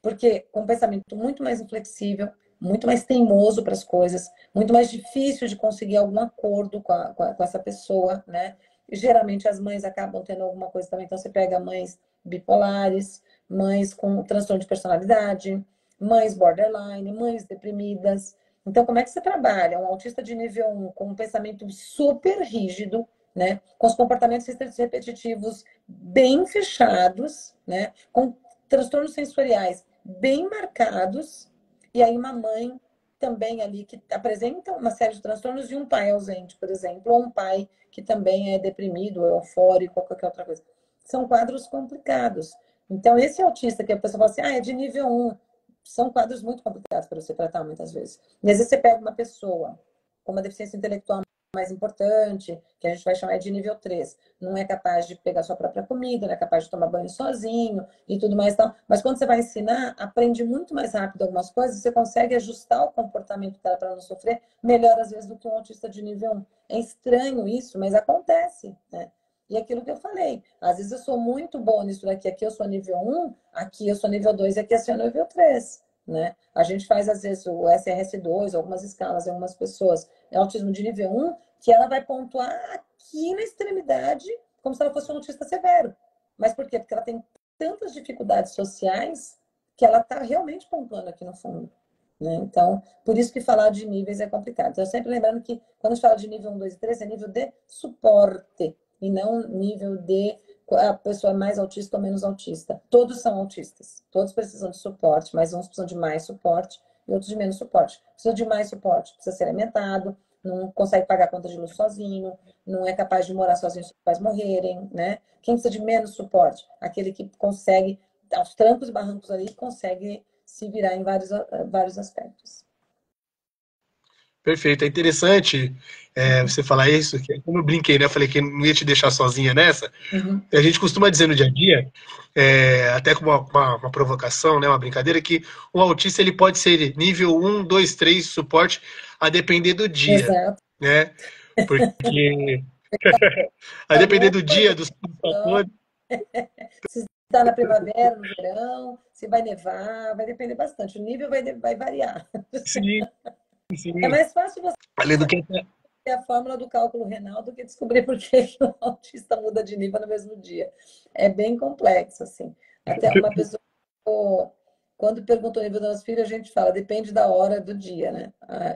Porque com um pensamento muito mais inflexível, muito mais teimoso para as coisas, muito mais difícil de conseguir algum acordo com essa pessoa, né? E geralmente as mães acabam tendo alguma coisa também. Então você pega mães bipolares, mães com transtorno de personalidade, mães borderline, mães deprimidas. Então, como é que você trabalha um autista de nível 1 com um pensamento super rígido, né? Com os comportamentos repetitivos bem fechados, né? Com transtornos sensoriais bem marcados, e aí uma mãe também ali que apresenta uma série de transtornos e um pai ausente, por exemplo, ou um pai que também é deprimido, eufórico, ou qualquer outra coisa. São quadros complicados. Então, esse autista que a pessoa fala assim, é de nível 1, são quadros muito complicados para você tratar muitas vezes. E às vezes você pega uma pessoa com uma deficiência intelectual mais importante, que a gente vai chamar de nível 3. Não é capaz de pegar sua própria comida, não é capaz de tomar banho sozinho e tudo mais. Tal. Mas quando você vai ensinar, aprende muito mais rápido algumas coisas, você consegue ajustar o comportamento dela para não sofrer melhor, às vezes, do que um autista de nível 1. É estranho isso, mas acontece, né? E aquilo que eu falei, às vezes eu sou muito bom nisso daqui, aqui eu sou nível 1, aqui eu sou nível 2, aqui eu sou nível 3, né? A gente faz, às vezes, o SRS2, algumas escalas em algumas pessoas, é autismo de nível 1, que ela vai pontuar aqui na extremidade, como se ela fosse um autista severo. Mas por quê? Porque ela tem tantas dificuldades sociais que ela está realmente pontuando aqui no fundo. Né? Então, por isso que falar de níveis é complicado. Então, sempre lembrando que quando a gente fala de nível 1, 2 e 3, é nível de suporte, e não nível de a pessoa é mais autista ou menos autista. Todos são autistas, todos precisam de suporte, mas uns precisam de mais suporte e outros de menos suporte. Precisa de mais suporte, precisa ser alimentado, não consegue pagar a conta de luz sozinho, não é capaz de morar sozinho se os pais morrerem, né? Quem precisa de menos suporte? Aquele que consegue, aos trancos e barrancos ali, consegue se virar em vários aspectos. Perfeito, é interessante você falar isso, que como eu brinquei, né? Eu falei que não ia te deixar sozinha nessa. Uhum. A gente costuma dizer no dia a dia, até com uma provocação, né, uma brincadeira, que um autista ele pode ser nível 1, 2, 3 suporte, a depender do dia, Exato. né? Porque a depender Calor, do dia, dos fatores. se está na primavera, no verão, se vai nevar, vai depender bastante. O nível vai variar. Sim, É sim. mais fácil você Além do que ter a fórmula do cálculo renal do que descobrir por que o autista muda de nível no mesmo dia. É bem complexo, assim. Até uma pessoa, quando perguntou o nível do nosso filho, a gente fala, depende da hora do dia, né?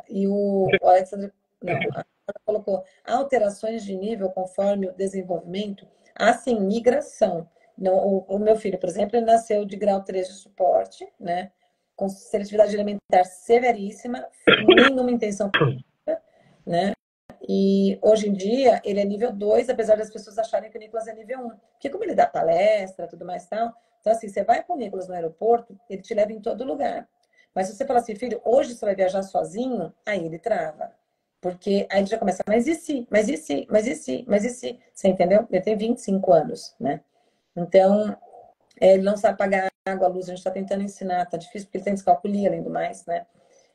E o Alexandre, não, a Ana colocou alterações de nível conforme o desenvolvimento, há sim migração. Não, o meu filho, por exemplo, ele nasceu de grau 3 de suporte, né? Com seletividade alimentar severíssima, nenhuma intenção, né? E hoje em dia ele é nível 2, apesar das pessoas acharem que o Nicolas é nível 1. Porque como ele dá palestra, tudo mais tal, então assim, você vai com o Nicolas no aeroporto, ele te leva em todo lugar. Mas se você falar assim, filho, hoje você vai viajar sozinho, aí ele trava. Porque aí ele já começa, mas e se? Mas e se? Mas e se? Mas e se? Você entendeu? Ele tem 25 anos, né? Então, ele não sabe pagar água, a luz, a gente está tentando ensinar, tá difícil porque ele tem descalculia, além do mais, né?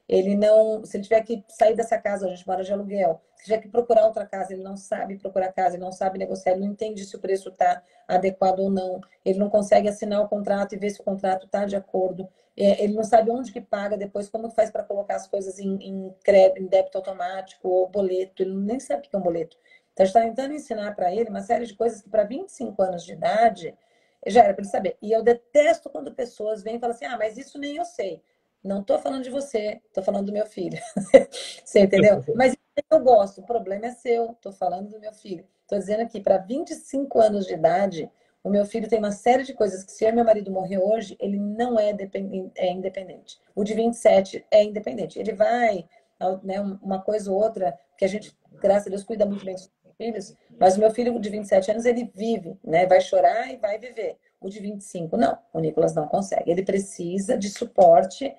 Ele não, se ele tiver que sair dessa casa, a gente mora de aluguel, se tiver que procurar outra casa, ele não sabe procurar casa, ele não sabe negociar, ele não entende se o preço está adequado ou não, ele não consegue assinar o contrato e ver se o contrato está de acordo, ele não sabe onde que paga depois, como que faz para colocar as coisas em crédito, em débito automático ou boleto, ele nem sabe o que é um boleto. Então, a gente está tentando ensinar para ele uma série de coisas que para 25 anos de idade já era para ele saber. E eu detesto quando pessoas vêm e falam assim, ah, mas isso nem eu sei. Não estou falando de você, estou falando do meu filho. Você entendeu? Mas eu gosto, o problema é seu, estou falando do meu filho. Estou dizendo aqui, para 25 anos de idade, o meu filho tem uma série de coisas que, se eu e meu marido morrer hoje, ele não é, independente. O de 27 é independente. Ele vai, né, uma coisa ou outra, que a gente, graças a Deus, cuida muito bem dos filhos, mas o meu filho de 27 anos, ele vive, né? Vai chorar e vai viver. O de 25, não. O Nicolas não consegue. Ele precisa de suporte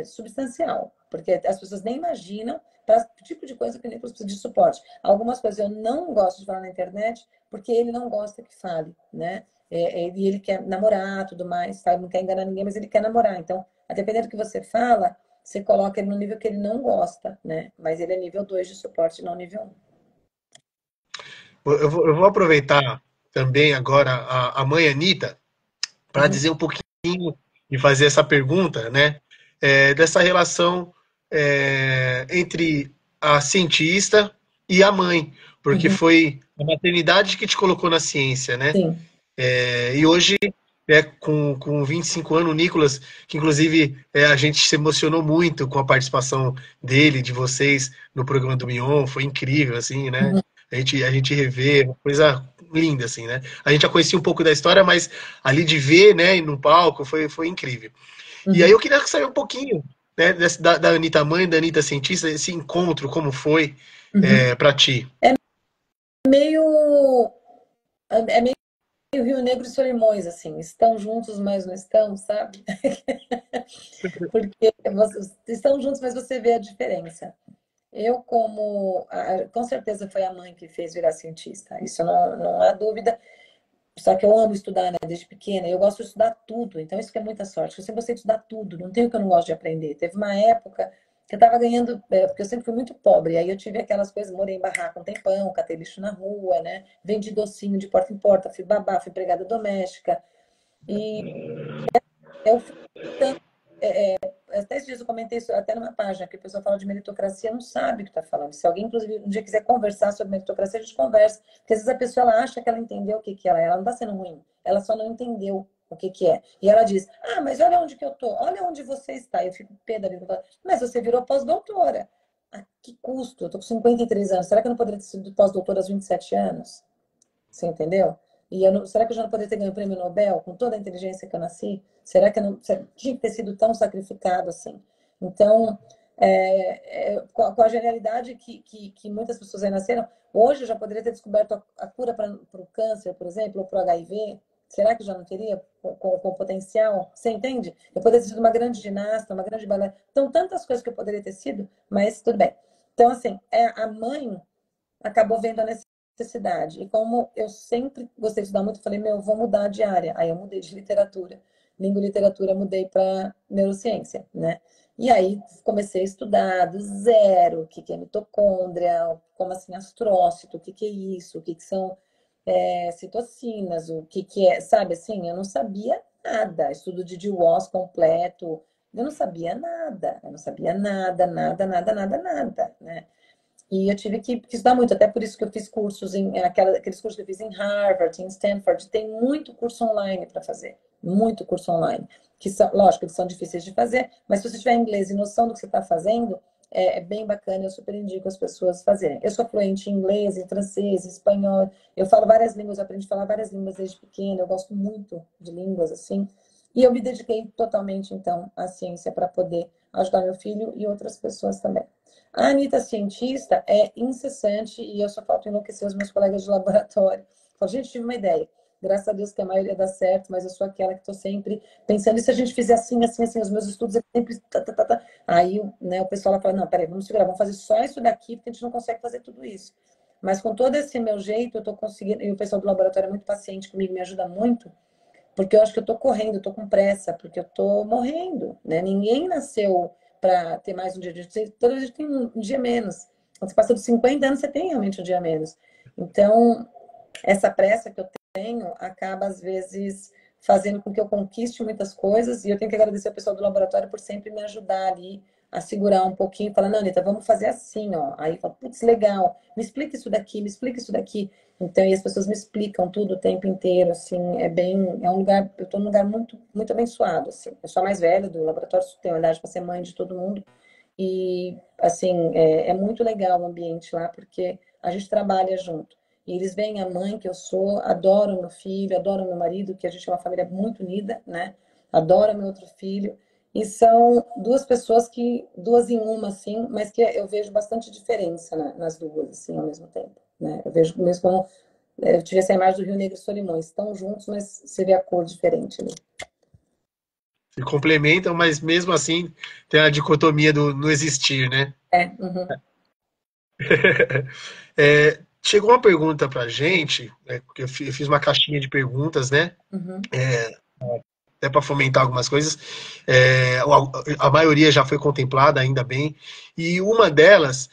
substancial, porque as pessoas nem imaginam para o tipo de coisa que o Nicolas precisa de suporte. Algumas coisas eu não gosto de falar na internet, porque ele não gosta que fale, né? E ele quer namorar, tudo mais, sabe? Não quer enganar ninguém, mas ele quer namorar. Então, a depender do que você fala, você coloca ele no nível que ele não gosta, né? Mas ele é nível 2 de suporte, não nível 1. eu vou aproveitar também agora a mãe Anitta para Uhum, dizer um pouquinho e fazer essa pergunta, né? Dessa relação entre a cientista e a mãe, porque uhum, foi a maternidade que te colocou na ciência, né? sim. E hoje, né, com 25 anos, o Nicolas, que inclusive a gente se emocionou muito com a participação dele, de vocês, no programa do Mion, foi incrível, assim, né? Uhum, A gente revê, uma coisa linda, assim, né? A gente já conhecia um pouco da história, mas ali de ver, né, no palco, foi incrível. E aí uhum, eu queria saber um pouquinho, né, da Anitta mãe, da Anitta cientista, esse encontro, como foi uhum. para ti? É meio. É meio Rio Negro e Solimões, assim. Estão juntos, mas não estão, sabe? Porque vocês estão juntos, mas você vê a diferença. Eu, com certeza foi a mãe que fez virar cientista, isso não há dúvida. Só que eu amo estudar, né, desde pequena. Eu gosto de estudar tudo, então isso que é muita sorte. Eu sempre gostei de estudar tudo, não tem o que eu não gosto de aprender. Teve uma época que eu estava ganhando, porque eu sempre fui muito pobre, aí eu tive aquelas coisas, morei em barraco um tempão, catei lixo na rua, né? Vendi docinho de porta em porta, fui babá, fui empregada doméstica. E eu fui até esses dias eu comentei isso até numa página, que a pessoa fala de meritocracia, não sabe o que está falando. Se alguém, inclusive, um dia quiser conversar sobre meritocracia, a gente conversa. Porque às vezes a pessoa ela acha que ela entendeu o que que ela é. Ela não está sendo ruim, ela só não entendeu o que que é. E ela diz, ah, mas olha onde que eu tô, olha onde você está. Eu fico pé da vida, mas você virou pós-doutora. A que custo? Eu tô com 53 anos. Será que eu não poderia ter sido pós-doutora aos 27 anos? Você entendeu? E será que eu já não poderia ter ganho o prêmio Nobel com toda a inteligência que eu nasci? Será que eu não tinha que ter sido tão sacrificado assim? Então, com a genialidade que muitas pessoas aí nasceram, hoje eu já poderia ter descoberto a cura para o câncer, por exemplo, ou para o HIV. Será que já não teria com potencial? Você entende? Eu poderia ter sido uma grande ginasta, uma grande bailarina. Então, tantas coisas que eu poderia ter sido, mas tudo bem. Então, assim, a mãe acabou vendo a necessidade. E como eu sempre gostei de estudar muito, eu falei, meu, eu vou mudar de área. Aí eu mudei de literatura, língua e literatura, mudei para neurociência, né? E aí comecei a estudar do zero, o que que é mitocôndria, como assim astrócito, o que que é isso, o que que são citocinas, o que que é, sabe assim, eu não sabia nada. Estudo de DWAS completo, eu não sabia nada, eu não sabia nada, nada, nada, nada, nada, né? E eu tive que estudar muito, até por isso que eu fiz cursos aqueles cursos que eu fiz em Harvard, em Stanford, tem muito curso online para fazer, muito curso online, que são, lógico, eles são difíceis de fazer, mas se você tiver inglês e noção do que você está fazendo, é bem bacana, eu super indico as pessoas fazerem. Eu sou fluente em inglês, em francês, em espanhol, eu falo várias línguas, eu aprendi a falar várias línguas desde pequena, eu gosto muito de línguas, assim, e eu me dediquei totalmente, então, à ciência para poder ajudar meu filho e outras pessoas também. A Anitta cientista é incessante e eu só falta enlouquecer os meus colegas de laboratório. Falo, gente, tive uma ideia. Graças a Deus que a maioria dá certo, mas eu sou aquela que estou sempre pensando, e se a gente fizer assim, assim, assim, os meus estudos é sempre. Tá, tá, tá, tá. Aí, né, o pessoal lá fala, não, peraí, vamos segurar, vamos fazer só isso daqui, porque a gente não consegue fazer tudo isso. Mas com todo esse meu jeito, eu estou conseguindo, e o pessoal do laboratório é muito paciente comigo, me ajuda muito, porque eu acho que eu tô correndo, eu tô com pressa, porque eu tô morrendo, né? Ninguém nasceu para ter mais um dia. Toda vez tem um dia menos. Quando você passa dos 50 anos, você tem realmente um dia menos. Então, essa pressa que eu tenho acaba, às vezes, fazendo com que eu conquiste muitas coisas. E eu tenho que agradecer ao pessoal do laboratório por sempre me ajudar ali a segurar um pouquinho, falando, não, Anitta, vamos fazer assim, ó. Aí fala, putz, legal, me explica isso daqui, me explica isso daqui. Então, e as pessoas me explicam tudo o tempo inteiro, assim, é um lugar, eu estou num lugar muito, muito abençoado, assim. Eu sou a mais velha do laboratório, tenho a idade para ser mãe de todo mundo. E, assim, é muito legal o ambiente lá, porque a gente trabalha junto. E eles veem a mãe que eu sou, adoram meu filho, adoram meu marido, que a gente é uma família muito unida, né? Adora meu outro filho. E são duas pessoas que, duas em uma, assim, mas que eu vejo bastante diferença, né, nas duas, assim, ao mesmo tempo, né? Eu vejo mesmo como, eu tive essa imagem do Rio Negro e Solimões, estão juntos, mas você vê a cor diferente ali. Se complementam, mas mesmo assim tem a dicotomia do não existir, né? Uhum, Chegou uma pergunta pra gente, né, porque eu fiz uma caixinha de perguntas, né? uhum. Até para fomentar algumas coisas. A maioria já foi contemplada, ainda bem. E uma delas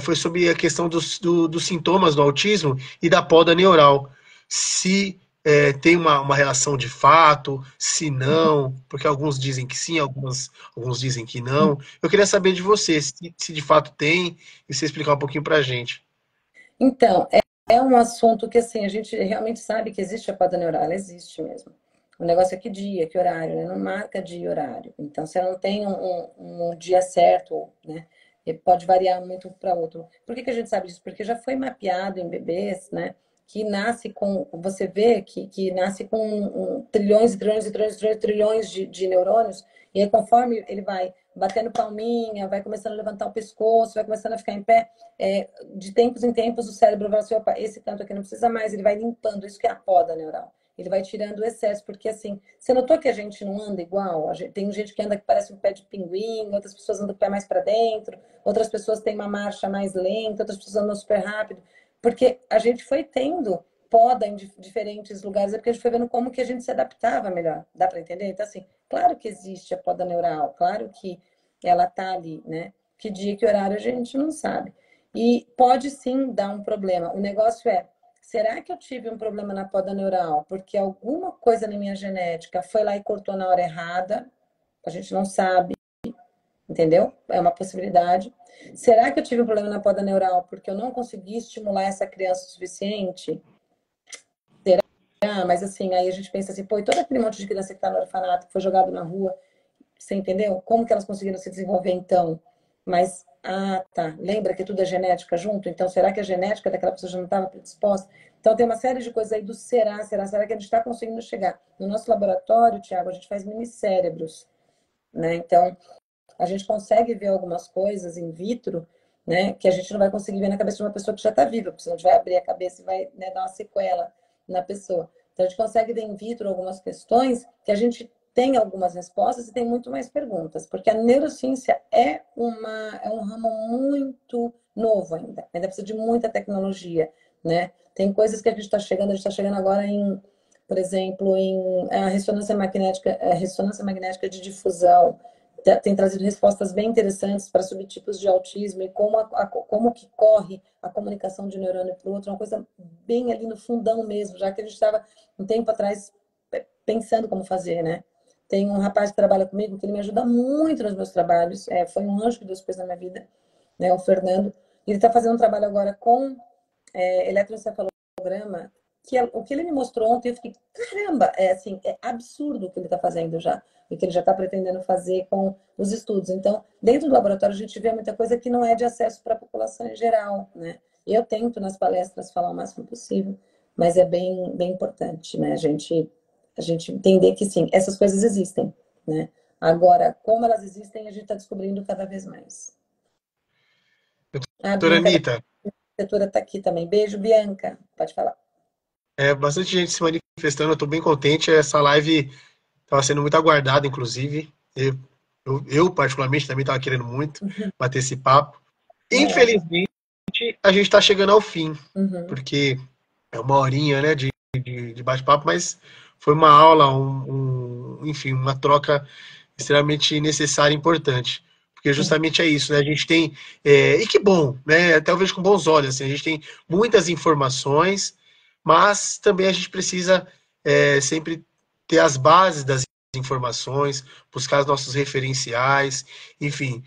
foi sobre a questão dos sintomas do autismo e da poda neural. Se tem uma relação de fato, se não, porque alguns dizem que sim, alguns dizem que não. Eu queria saber de você, se de fato tem, e você explicar um pouquinho para a gente. Então, é um assunto que, assim, a gente realmente sabe que existe a poda neural, ela existe mesmo. O negócio é que dia, que horário, né? Não marca dia e horário. Então, você não tem um dia certo, né? E pode variar muito para outro. Por que que a gente sabe disso? Porque já foi mapeado em bebês, né? Que nasce com, você vê que nasce com trilhões e trilhões e trilhões, trilhões, trilhões de neurônios, e aí conforme ele vai batendo palminha, vai começando a levantar o pescoço, vai começando a ficar em pé, de tempos em tempos o cérebro vai assim, opa, esse tanto aqui não precisa mais, ele vai limpando, isso que é a poda neural. ele vai tirando o excesso, porque assim, você notou que a gente não anda igual? Tem gente que anda que parece um pé de pinguim, outras pessoas andam com o pé mais para dentro, outras pessoas têm uma marcha mais lenta, outras pessoas andam super rápido, porque a gente foi tendo poda em diferentes lugares, é porque a gente foi vendo como que a gente se adaptava melhor. Dá para entender? Então, assim, claro que existe a poda neural, claro que ela tá ali, né? Que dia, que horário a gente não sabe. E pode sim dar um problema. O negócio é, será que eu tive um problema na poda neural porque alguma coisa na minha genética foi lá e cortou na hora errada? A gente não sabe, entendeu? É uma possibilidade. Será que eu tive um problema na poda neural porque eu não consegui estimular essa criança o suficiente? Ah, mas assim, aí a gente pensa assim, pô, e todo aquele monte de criança que está no orfanato, que foi jogado na rua, você entendeu? Como que elas conseguiram se desenvolver então? Mas, tá, lembra que tudo é genética junto? Então, será que a genética daquela pessoa já não estava predisposta? Então, tem uma série de coisas aí do será que a gente está conseguindo chegar? No nosso laboratório, Tiago, a gente faz minicérebros, né? Então, a gente consegue ver algumas coisas in vitro, né, que a gente não vai conseguir ver na cabeça de uma pessoa que já está viva, porque senão a gente vai abrir a cabeça e vai, né, dar uma sequela na pessoa. Então, a gente consegue ver in vitro algumas questões que a gente tem algumas respostas e tem muito mais perguntas, porque a neurociência é um ramo muito novo ainda precisa de muita tecnologia, né? Tem coisas que a gente está chegando agora em, por exemplo, em a ressonância magnética de difusão, tem trazido respostas bem interessantes para subtipos de autismo e como que corre a comunicação de um neurônio para o outro, uma coisa bem ali no fundão mesmo, já que a gente estava um tempo atrás pensando como fazer, né? Tem um rapaz que trabalha comigo que ele me ajuda muito nos meus trabalhos, foi um anjo que Deus pôs na minha vida, né? O Fernando. Ele está fazendo um trabalho agora com eletroencefalograma, o que ele me mostrou ontem, eu fiquei, caramba, assim, é absurdo o que ele está fazendo já, e que ele já está pretendendo fazer com os estudos. Então, dentro do laboratório, a gente vê muita coisa que não é de acesso para a população em geral, né? Eu tento, nas palestras, falar o máximo possível, mas é bem importante, né? A gente entender que, sim, essas coisas existem, né? Agora, como elas existem, a gente está descobrindo cada vez mais. A Doutora Bianca da Anitta, arquitetura está aqui também. Beijo, Bianca. Pode falar. bastante gente se manifestando, eu estou bem contente. Essa live estava sendo muito aguardada, inclusive. Eu particularmente, também estava querendo muito bater esse papo. Uma honra. Infelizmente, a gente está chegando ao fim, Uhum. porque é uma horinha, né, de bate-papo, mas foi uma aula, enfim, uma troca extremamente necessária e importante. Porque justamente é isso, né? A gente tem. E que bom, né? Até eu vejo com bons olhos. Assim, a gente tem muitas informações, mas também a gente precisa sempre ter as bases das informações, buscar os nossos referenciais, enfim.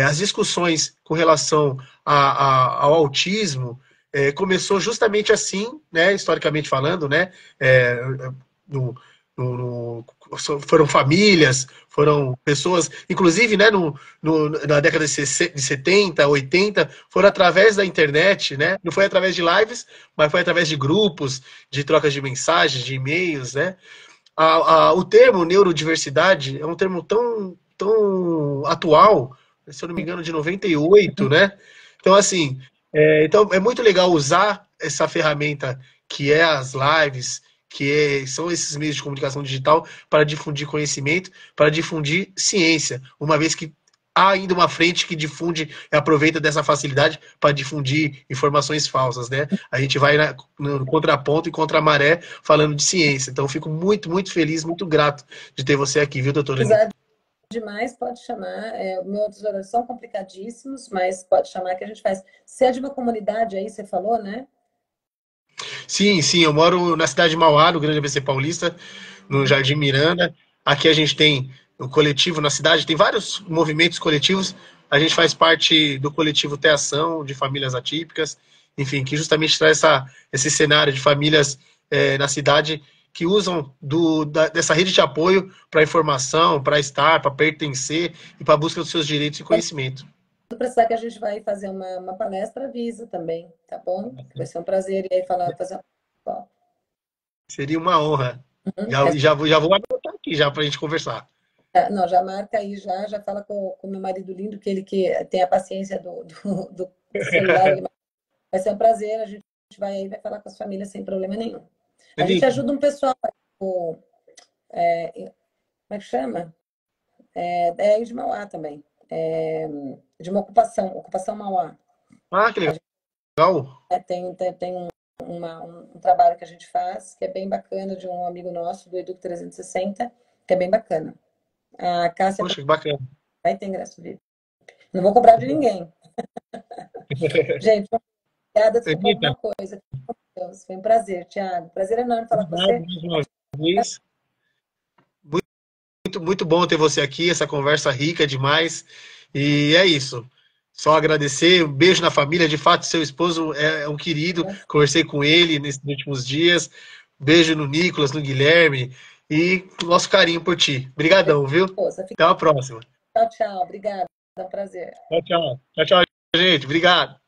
As discussões com relação ao autismo começou justamente assim, né? Historicamente falando, né? É, no, no, no, foram famílias, foram pessoas, inclusive, né, na década de 70, 80, foram através da internet, né? Não foi através de lives, mas foi através de grupos, de trocas de mensagens, de e-mails, né? O termo neurodiversidade é um termo tão atual, se eu não me engano, de 98, né? Então, assim, então é muito legal usar essa ferramenta que é as lives, são esses meios de comunicação digital para difundir conhecimento, para difundir ciência, uma vez que há ainda uma frente que difunde e aproveita dessa facilidade para difundir informações falsas, né? A gente vai no contraponto e contra a maré falando de ciência. Então, fico muito, muito feliz, muito grato de ter você aqui, viu, doutora Anitta? Precisar demais, pode chamar. Meus horários são complicadíssimos, mas pode chamar que a gente faz. Você é de uma comunidade aí, você falou, né? Sim, sim, eu moro na cidade de Mauá, no Grande ABC Paulista, no Jardim Miranda. Aqui a gente tem o coletivo na cidade, tem vários movimentos coletivos. A gente faz parte do coletivo Ter Ação, de famílias atípicas, enfim, que justamente traz esse cenário de famílias na cidade que usam dessa rede de apoio para informação, para estar, para pertencer e para a busca dos seus direitos e conhecimento. Quando precisar que a gente vai fazer uma palestra, avisa também, tá bom? Vai ser um prazer ir aí fazer uma... Seria uma honra. Uhum. Já vou anotar aqui já para a gente conversar. Não, já marca aí, já fala com meu marido lindo, que ele que tem a paciência do celular. Vai ser um prazer, a gente vai aí, vai falar com as famílias sem problema nenhum. A gente Felipe, ajuda um pessoal, como é que chama? É aí de Mauá também. De uma ocupação Mauá. que A gente legal. tem um trabalho que a gente faz, que é bem bacana, de um amigo nosso, do Edu 360, que é bem bacana. A Cássia Poxa, que bacana. vai ter ingresso VIP. Não vou cobrar de ninguém. Gente, obrigada, desculpa Anitta, alguma coisa. Deus, foi um prazer, Thiago. Prazer enorme falar com obrigado você. mais uma vez. Muito, muito bom ter você aqui, essa conversa rica demais. E é isso. Só agradecer, um beijo na família. De fato, seu esposo é um querido. Conversei com ele nesses últimos dias. Beijo no Nicolas, no Guilherme e nosso carinho por ti. Obrigadão, viu? Força. Até a próxima. Tchau, tchau. Obrigada. É um prazer. Tchau, tchau. Tchau, tchau, gente. Obrigado.